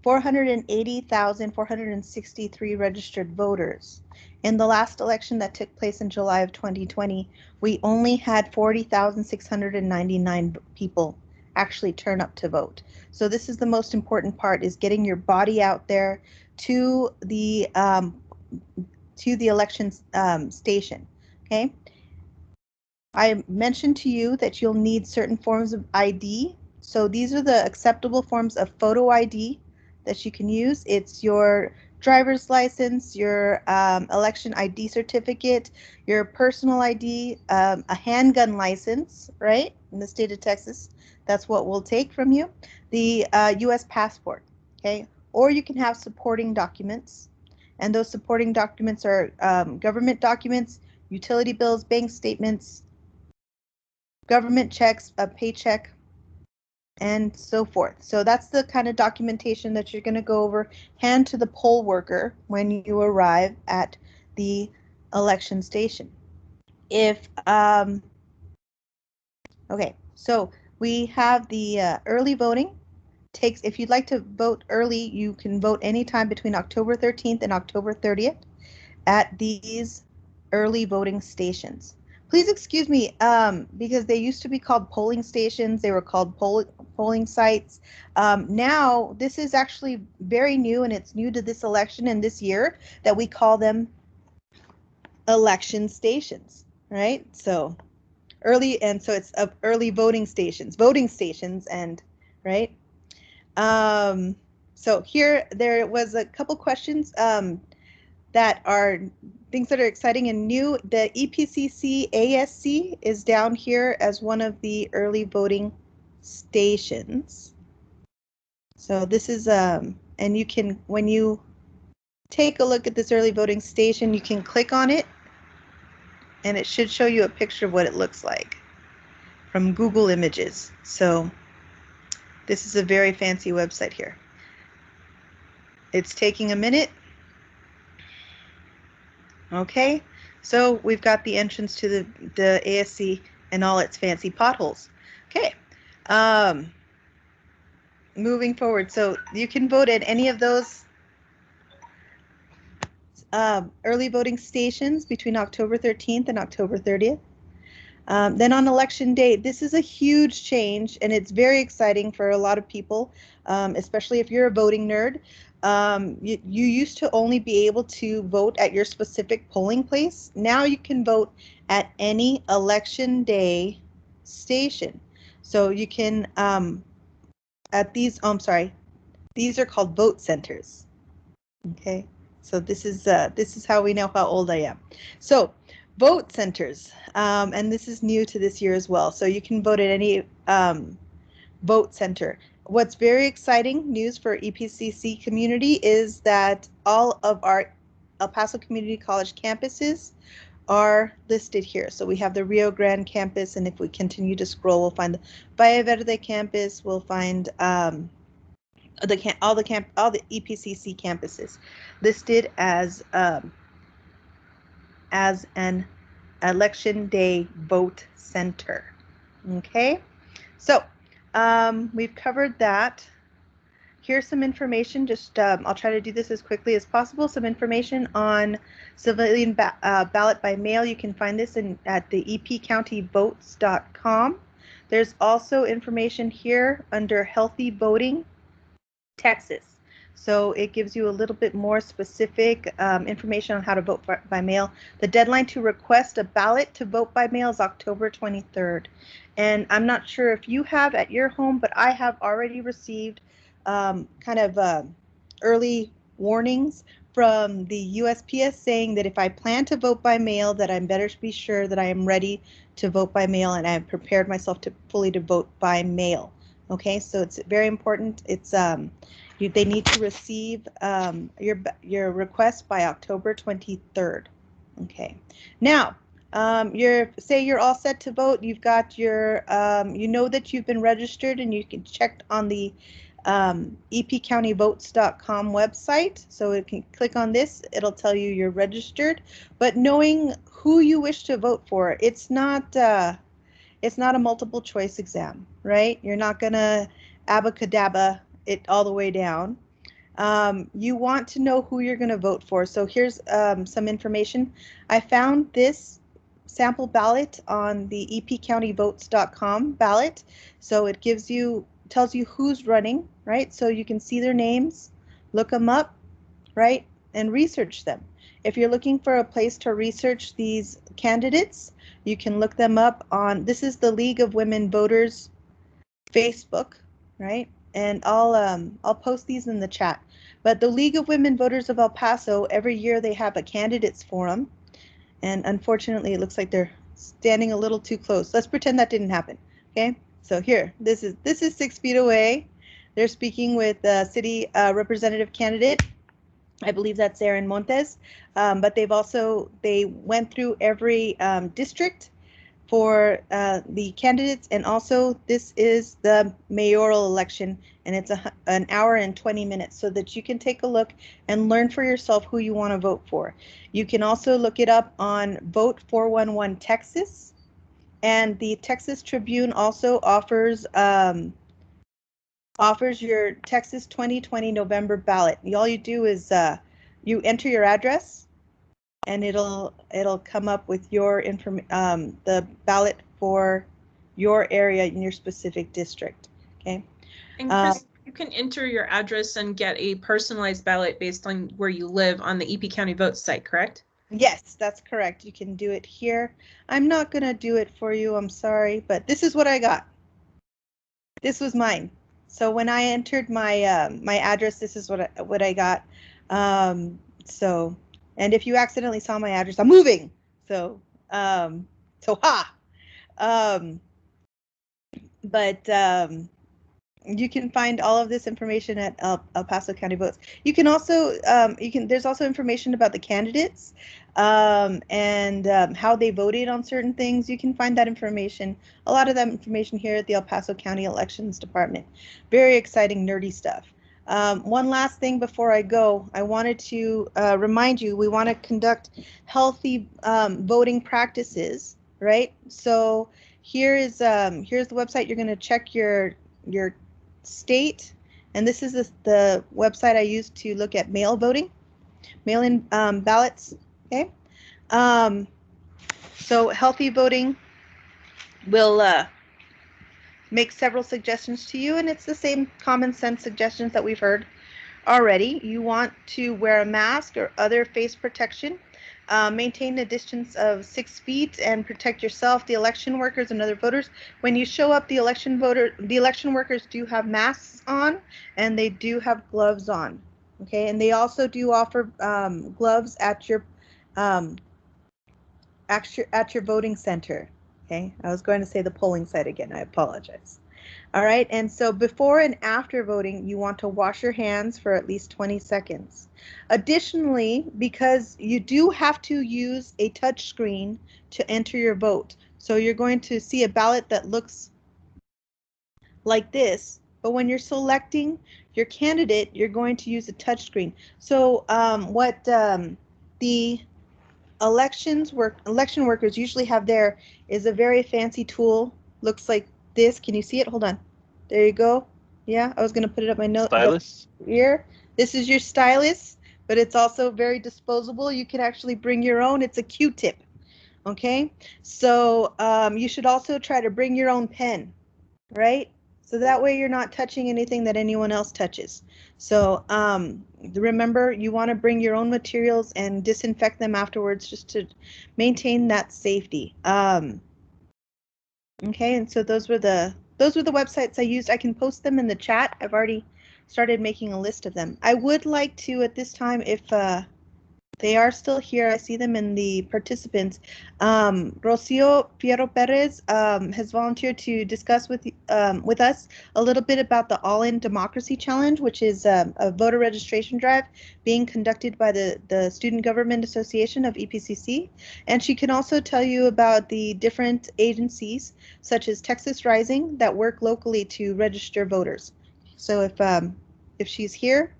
480,463 registered voters, in the last election that took place in July of 2020, we only had 40,699 people actually turn up to vote. So this is the most important part, is getting your body out there to the election station. Okay. I mentioned to you that you'll need certain forms of ID. So these are the acceptable forms of photo ID that you can use. It's your driver's license, your election ID certificate, your personal ID, a handgun license, right? In the state of Texas, that's what we'll take from you. The U.S. passport, okay? Or you can have supporting documents. And those supporting documents are government documents, utility bills, bank statements, government checks, a paycheck, and so forth. So that's the kind of documentation that you're going to go over, hand to the poll worker when you arrive at the election station. Okay, so we have the early voting. If you'd like to vote early, you can vote anytime between October 13th and October 30th at these early voting stations. Please excuse me, because they used to be called polling stations. They were called polling sites. Now, this is actually very new, and it's new to this election and this year, that we call them election stations, right? So early, and so it's early voting stations, and right. So here, there was a couple questions that are things that are exciting and new. The EPCC ASC is down here as one of the early voting stations. So this is, and you can, when you take a look at this early voting station, you can click on it and it should show you a picture of what it looks like from Google Images. So this is a very fancy website here. It's taking a minute. Okay, so we've got the entrance to the ASC and all its fancy potholes. Okay, moving forward, so you can vote at any of those early voting stations between October 13th and October 30th. Then on election day, this is a huge change, and it's very exciting for a lot of people, especially if you're a voting nerd. You used to only be able to vote at your specific polling place. Now you can vote at any election day station. So you can, at these, oh, I'm sorry, these are called vote centers. Okay, so this is how we know how old I am. So vote centers, and this is new to this year as well. So you can vote at any vote center. What's very exciting news for EPCC community is that all of our El Paso Community College campuses are listed here. So we have the Rio Grande campus, and if we continue to scroll, we'll find the Valle Verde campus. We'll find all the EPCC campuses listed as an election day vote center. Okay, so we've covered that. Here's some information, just I'll try to do this as quickly as possible. Some information on civilian ballot by mail. You can find this at the epcountyvotes.com. There's also information here under Healthy Voting, Texas. So it gives you a little bit more specific information on how to vote by mail. The deadline to request a ballot to vote by mail is October 23rd. And I'm not sure if you have at your home, but I have already received early warnings from the USPS saying that if I plan to vote by mail, that I better be sure that I am ready to vote by mail and I have prepared myself to fully to vote by mail. Okay, so it's very important. It's they need to receive your request by October 23rd. Okay, now say you're all set to vote. You've got your you know that you've been registered and you can check on the epcountyvotes.com website. So you can click on this, it'll tell you you're registered, but knowing who you wish to vote for, it's not a multiple choice exam, right? You're not gonna abacadabra it all the way down. You want to know who you're going to vote for. So here's some information. I found this sample ballot on the epcountyvotes.com ballot. So it tells you who's running, right? So you can see their names, look them up, right? And research them. If you're looking for a place to research these candidates, you can look them up on, this is the League of Women Voters Facebook, right? And I'll post these in the chat. But the League of Women Voters of El Paso, every year they have a candidates forum. And unfortunately, it looks like they're standing a little too close. Let's pretend that didn't happen, okay? So here, this is 6 feet away. They're speaking with the city representative candidate. I believe that's Aaron Montes. But they went through every district for the candidates, and also this is the mayoral election, and it's an hour and 20 minutes so that you can take a look and learn for yourself who you want to vote for. You can also look it up on Vote 411 Texas, and the Texas Tribune also offers your Texas 2020 November ballot. All you do is you enter your address, and it'll come up with your the ballot for your area in your specific district. Okay. And Chris, you can enter your address and get a personalized ballot based on where you live on the EP County Votes site, correct? Yes, that's correct. You can do it here. I'm not gonna do it for you. I'm sorry, but this is what I got. This was mine. So when I entered my my address, this is what I got. And if you accidentally saw my address, I'm moving. So you can find all of this information at El Paso County Votes. You can also there's also information about the candidates and how they voted on certain things. You can find that information, a lot of that information here at the El Paso County Elections Department. Very exciting, nerdy stuff. One last thing before I go, I wanted to remind you, we want to conduct healthy voting practices, right? So here's the website. You're going to check your state, and this is the website I use to look at mail-in ballots. Okay, so Healthy Voting will make several suggestions to you, and it's the same common sense suggestions that we've heard already. You want to wear a mask or other face protection, maintain a distance of 6 feet, and protect yourself, the election workers, and other voters. When you show up, the election workers do have masks on, and they do have gloves on. Okay, and they also do offer gloves at your voting center. Okay, I was going to say the polling site again. I apologize. All right, and so before and after voting, you want to wash your hands for at least 20 seconds. Additionally, because you do have to use a touch screen to enter your vote, so you're going to see a ballot that looks like this, but when you're selecting your candidate, you're going to use a touch screen. So what the election workers usually have there is a very fancy tool, looks like this. Can you see it? Hold on. There you go. Yeah, I was going to put it up my note Stylus? here. This is your stylus, but it's also very disposable. You can actually bring your own. It's a Q-tip. Okay, so you should also try to bring your own pen, right? So that way you're not touching anything that anyone else touches. So remember, you want to bring your own materials and disinfect them afterwards just to maintain that safety. Okay, and so those were the websites I used. I can post them in the chat. I've already started making a list of them. I would like to at this time, if they are still here, I see them in the participants. Rocio Fierro Perez has volunteered to discuss with us a little bit about the All-In Democracy Challenge, which is a voter registration drive being conducted by the Student Government Association of EPCC. And she can also tell you about the different agencies, such as Texas Rising, that work locally to register voters. So if she's here.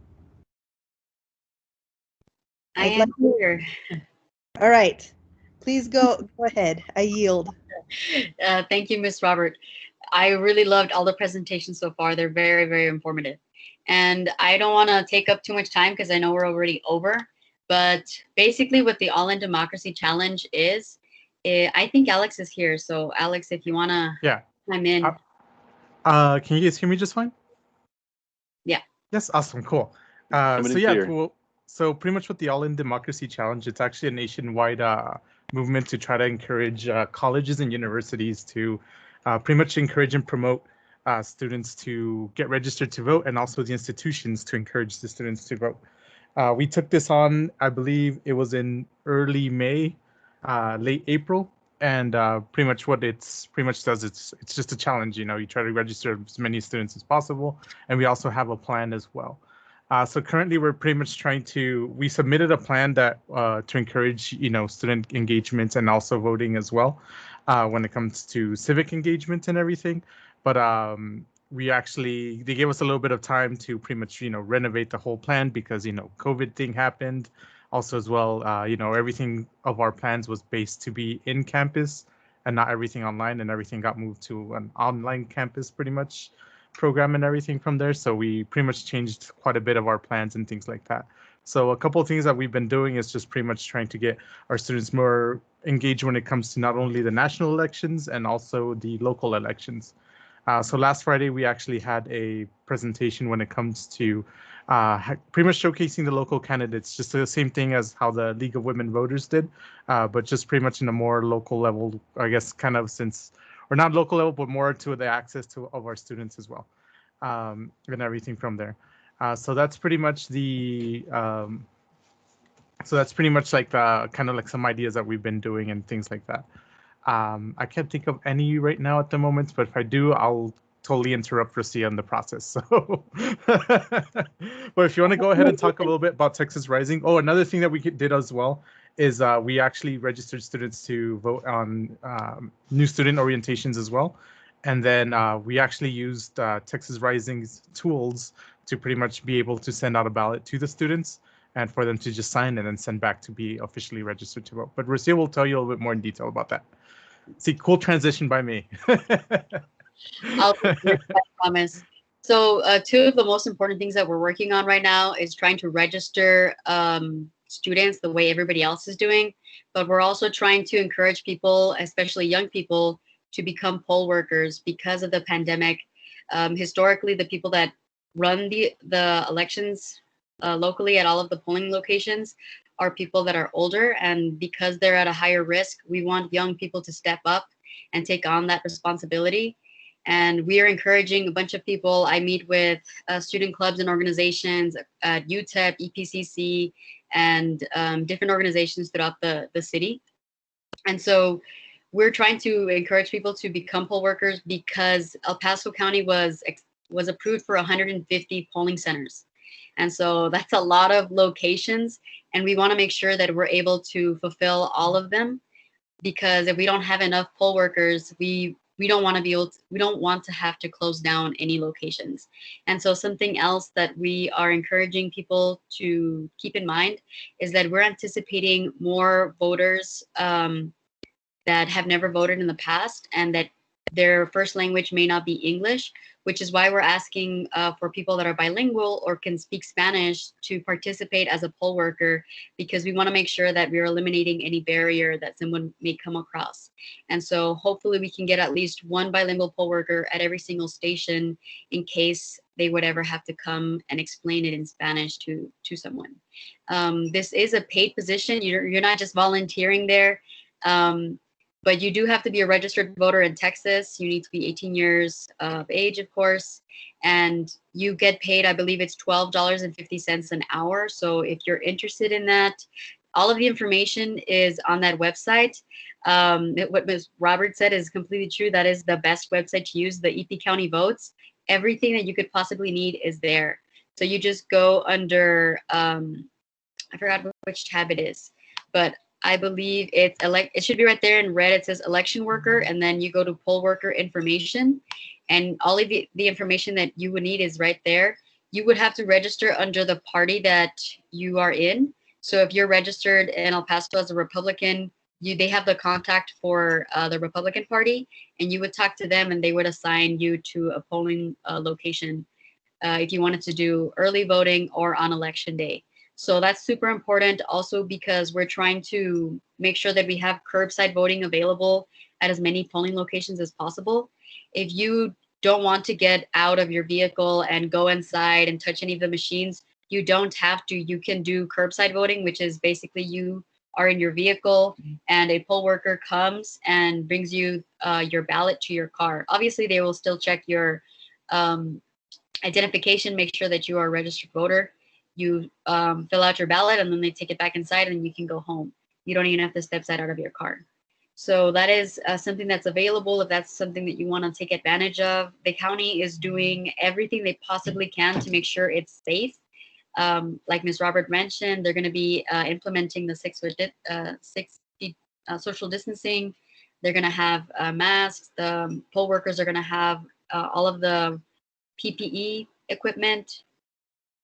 I am here. All right, please go ahead. I yield. Thank you, Ms. Robert. I really loved all the presentations so far. They're very, very informative. And I don't want to take up too much time because I know we're already over. But basically what the All-In Democracy Challenge is, I think Alex is here. So Alex, if you want to chime in. Can you guys hear me just fine? Yeah. Yes, awesome, cool. Cool. So pretty much with the All-In Democracy Challenge, it's actually a nationwide movement to try to encourage colleges and universities to pretty much encourage and promote students to get registered to vote, and also the institutions to encourage the students to vote. We took this on, I believe it was in early May, late April, and pretty much what it's does, it's just a challenge. You know, you try to register as many students as possible, and we also have a plan as well. So currently, we're pretty much we submitted a plan that to encourage, student engagement and also voting as well when it comes to civic engagement and everything. But they gave us a little bit of time to pretty much, renovate the whole plan because, COVID thing happened. Also as well, everything of our plans was based to be in campus and not everything online, and everything got moved to an online campus pretty much program and everything from there. So we pretty much changed quite a bit of our plans and things like that. So a couple of things that we've been doing is just pretty much trying to get our students more engaged when it comes to not only the national elections and also the local elections. So last Friday, we actually had a presentation when it comes to pretty much showcasing the local candidates, just the same thing as how the League of Women Voters did, but just pretty much in a more local level, I guess, kind of or not local level, but more to the access of our students as well, and everything from there. So that's pretty much like kind of like some ideas that we've been doing and things like that. I can't think of any right now at the moment, but if I do, I'll totally interrupt Rocio in the process. So, but if you want to go ahead and talk a little bit about Texas Rising. Oh, another thing that we did as well is we actually registered students to vote on new student orientations as well. And then we actually used Texas Rising's tools to pretty much be able to send out a ballot to the students and for them to just sign and then send back to be officially registered to vote. But Rocio will tell you a little bit more in detail about that. See, cool transition by me. I'll promise. So two of the most important things that we're working on right now is trying to register students the way everybody else is doing, but we're also trying to encourage people, especially young people, to become poll workers because of the pandemic. Historically, the people that run the elections locally at all of the polling locations are people that are older, and because they're at a higher risk, we want young people to step up and take on that responsibility. And we are encouraging a bunch of people. I meet with student clubs and organizations at UTEP, EPCC, and different organizations throughout the city. And so we're trying to encourage people to become poll workers because El Paso County was approved for 150 polling centers. And so that's a lot of locations, and we want to make sure that we're able to fulfill all of them, because if we don't have enough poll workers, we don't want to be able to, we don't want to have to close down any locations. And so something else that we are encouraging people to keep in mind is that we're anticipating more voters that have never voted in the past, and that their first language may not be English, which is why we're asking for people that are bilingual or can speak Spanish to participate as a poll worker, because we want to make sure that we're eliminating any barrier that someone may come across. And so hopefully we can get at least one bilingual poll worker at every single station in case they would ever have to come and explain it in Spanish to someone. This is a paid position. You're not just volunteering there. But you do have to be a registered voter in Texas. You need to be 18 years of age, of course, and you get paid, I believe it's $12.50 an hour. So if you're interested in that, all of the information is on that website. What Ms. Robert said is completely true. That is the best website to use, the EP County Votes. Everything that you could possibly need is there. So you just go under, I forgot which tab it is, but I believe it should be right there in red. It says election worker, and then you go to poll worker information, and all of the information that you would need is right there. You would have to register under the party that you are in. So if you're registered in El Paso as a Republican, they have the contact for the Republican Party, and you would talk to them, and they would assign you to a polling location if you wanted to do early voting or on election day. So that's super important also, because we're trying to make sure that we have curbside voting available at as many polling locations as possible. If you don't want to get out of your vehicle and go inside and touch any of the machines, you don't have to. You can do curbside voting, which is basically you are in your vehicle and a poll worker comes and brings you your ballot to your car. Obviously, they will still check your identification, make sure that you are a registered voter. You fill out your ballot, and then they take it back inside, and you can go home. You don't even have to step out of your car. So that is something that's available if that's something that you want to take advantage of. The county is doing everything they possibly can to make sure it's safe. Like Ms. Robert mentioned, they're going to be implementing the 6 feet social distancing. They're going to have masks. The poll workers are going to have all of the PPE equipment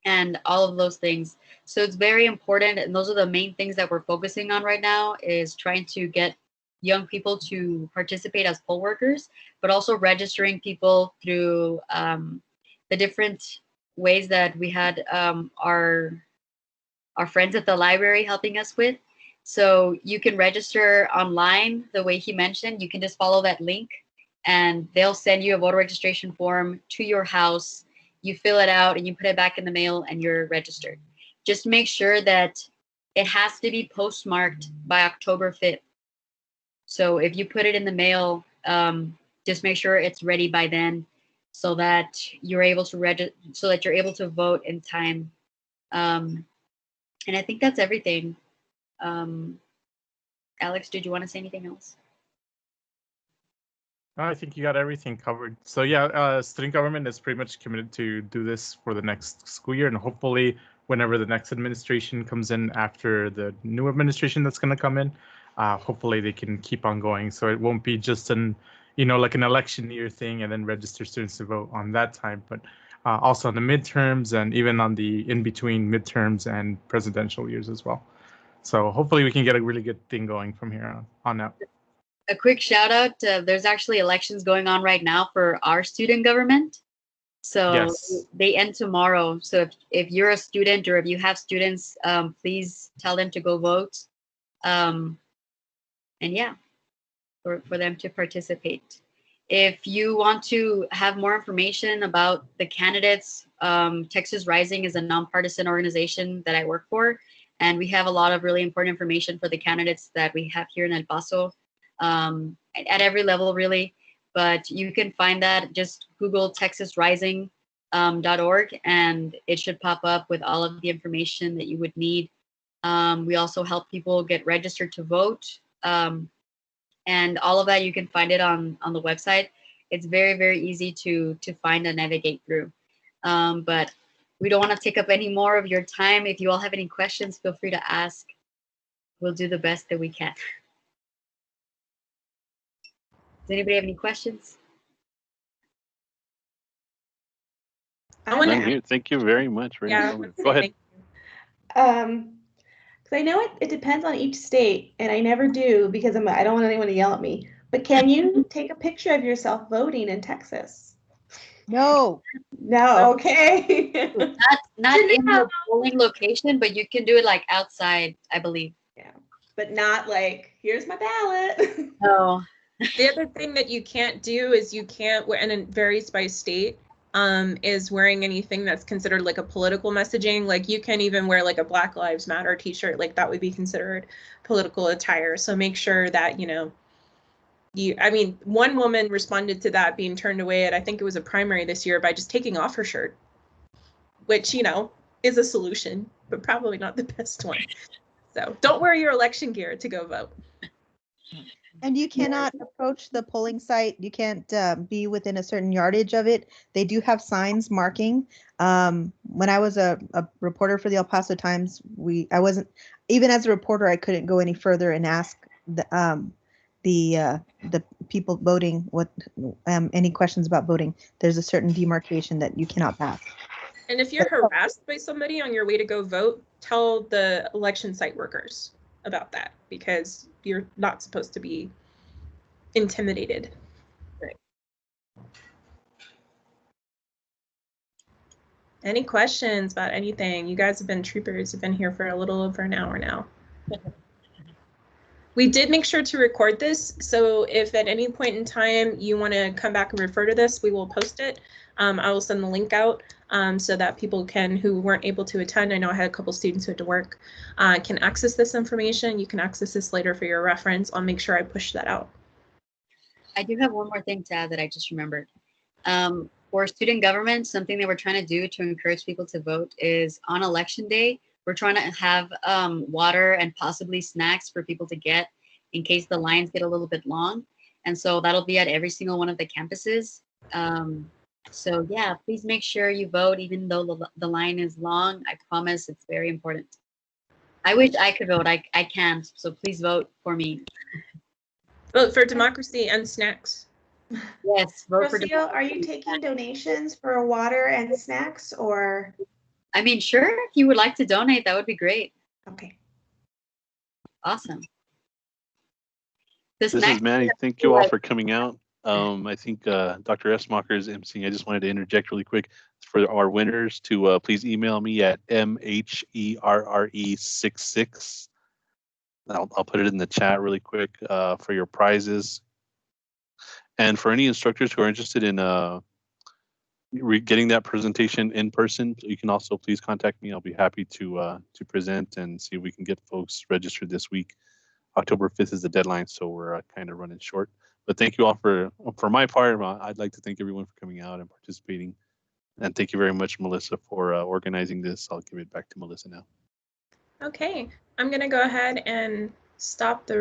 and all of those things. So it's very important, and those are the main things that we're focusing on right now, is trying to get young people to participate as poll workers, but also registering people through the different ways that we had our friends at the library helping us with. So you can register online the way he mentioned. You can just follow that link, and they'll send you a voter registration form to your house. You fill it out and you put it back in the mail, and you're registered. Just make sure that it has to be postmarked by October 5th. So if you put it in the mail, just make sure it's ready by then, so that you're able to vote in time. And I think that's everything. Alex, did you want to say anything else? I think you got everything covered. So yeah, student government is pretty much committed to do this for the next school year, and hopefully whenever the next administration comes in after the new administration that's going to come in, hopefully they can keep on going. So it won't be just like an election year thing and then register students to vote on that time, but also on the midterms and even on the in-between midterms and presidential years as well. So hopefully we can get a really good thing going from here on out. A quick shout out, there's actually elections going on right now for our student government. So yes, they end tomorrow. So if you're a student or if you have students, please tell them to go vote. And yeah, for them to participate. If you want to have more information about the candidates, Texas Rising is a nonpartisan organization that I work for, and we have a lot of really important information for the candidates that we have here in El Paso, at every level really. But you can find that, just Google texasrising.org, and it should pop up with all of the information that you would need. We also help people get registered to vote. and all of that you can find it on the website. It's very, very easy to find and navigate through. But we don't want to take up any more of your time. If you all have any questions, feel free to ask. We'll do the best that we can. Does anybody have any questions? Thank you very much. Go ahead. Because I know it depends on each state, and I never do because I don't want anyone to yell at me. But can you take a picture of yourself voting in Texas? No. No. Okay. not in the polling location, but you can do it like outside, I believe. Yeah, but not like, here's my ballot. No. The other thing that you can't do is you can't wear, and it varies by state, is wearing anything that's considered like a political messaging. Like you can't even wear like a Black Lives Matter t-shirt, like that would be considered political attire. So make sure that, you know, I mean, one woman responded to that being turned away at, I think it was a primary this year, by just taking off her shirt, which, you know, is a solution, but probably not the best one. So don't wear your election gear to go vote. And you cannot approach the polling site. You can't be within a certain yardage of it. They do have signs marking. When I was a reporter for the El Paso Times, I wasn't, even as a reporter, I couldn't go any further and ask the people voting what any questions about voting. There's a certain demarcation that you cannot pass. And if you're harassed by somebody on your way to go vote, tell the election site workers about that, because you're not supposed to be intimidated. Right. Any questions about anything? You guys have been troopers. You've been here for a little over an hour now. We did make sure to record this, so if at any point in time you want to come back and refer to this, we will post it. I will send the link out so that people can, who weren't able to attend, I know I had a couple students who had to work, can access this information. You can access this later for your reference. I'll make sure I push that out. I do have one more thing to add that I just remembered. For student government, something that we're trying to do to encourage people to vote is on election day, we're trying to have water and possibly snacks for people to get in case the lines get a little bit long. And so that'll be at every single one of the campuses. So yeah, please make sure you vote, even though the line is long. I promise it's very important. I wish I could vote. I can't. So please vote for me. Vote for democracy and snacks. Yes, vote for Rocio, are you taking donations for water and snacks, or? I mean, sure. If you would like to donate, that would be great. Okay. Awesome. This is Manny. Thank you all for coming out. I think Dr. Esmacher is emceeing. I just wanted to interject really quick for our winners to please email me at mherre66. I'll put it in the chat really quick for your prizes. And for any instructors who are interested in getting that presentation in person, you can also please contact me. I'll be happy to present and see if we can get folks registered this week. October 5th is the deadline, so we're kind of running short. But thank you all for my part. I'd like to thank everyone for coming out and participating. And thank you very much, Melissa, for organizing this. I'll give it back to Melissa now. Okay, I'm going to go ahead and stop the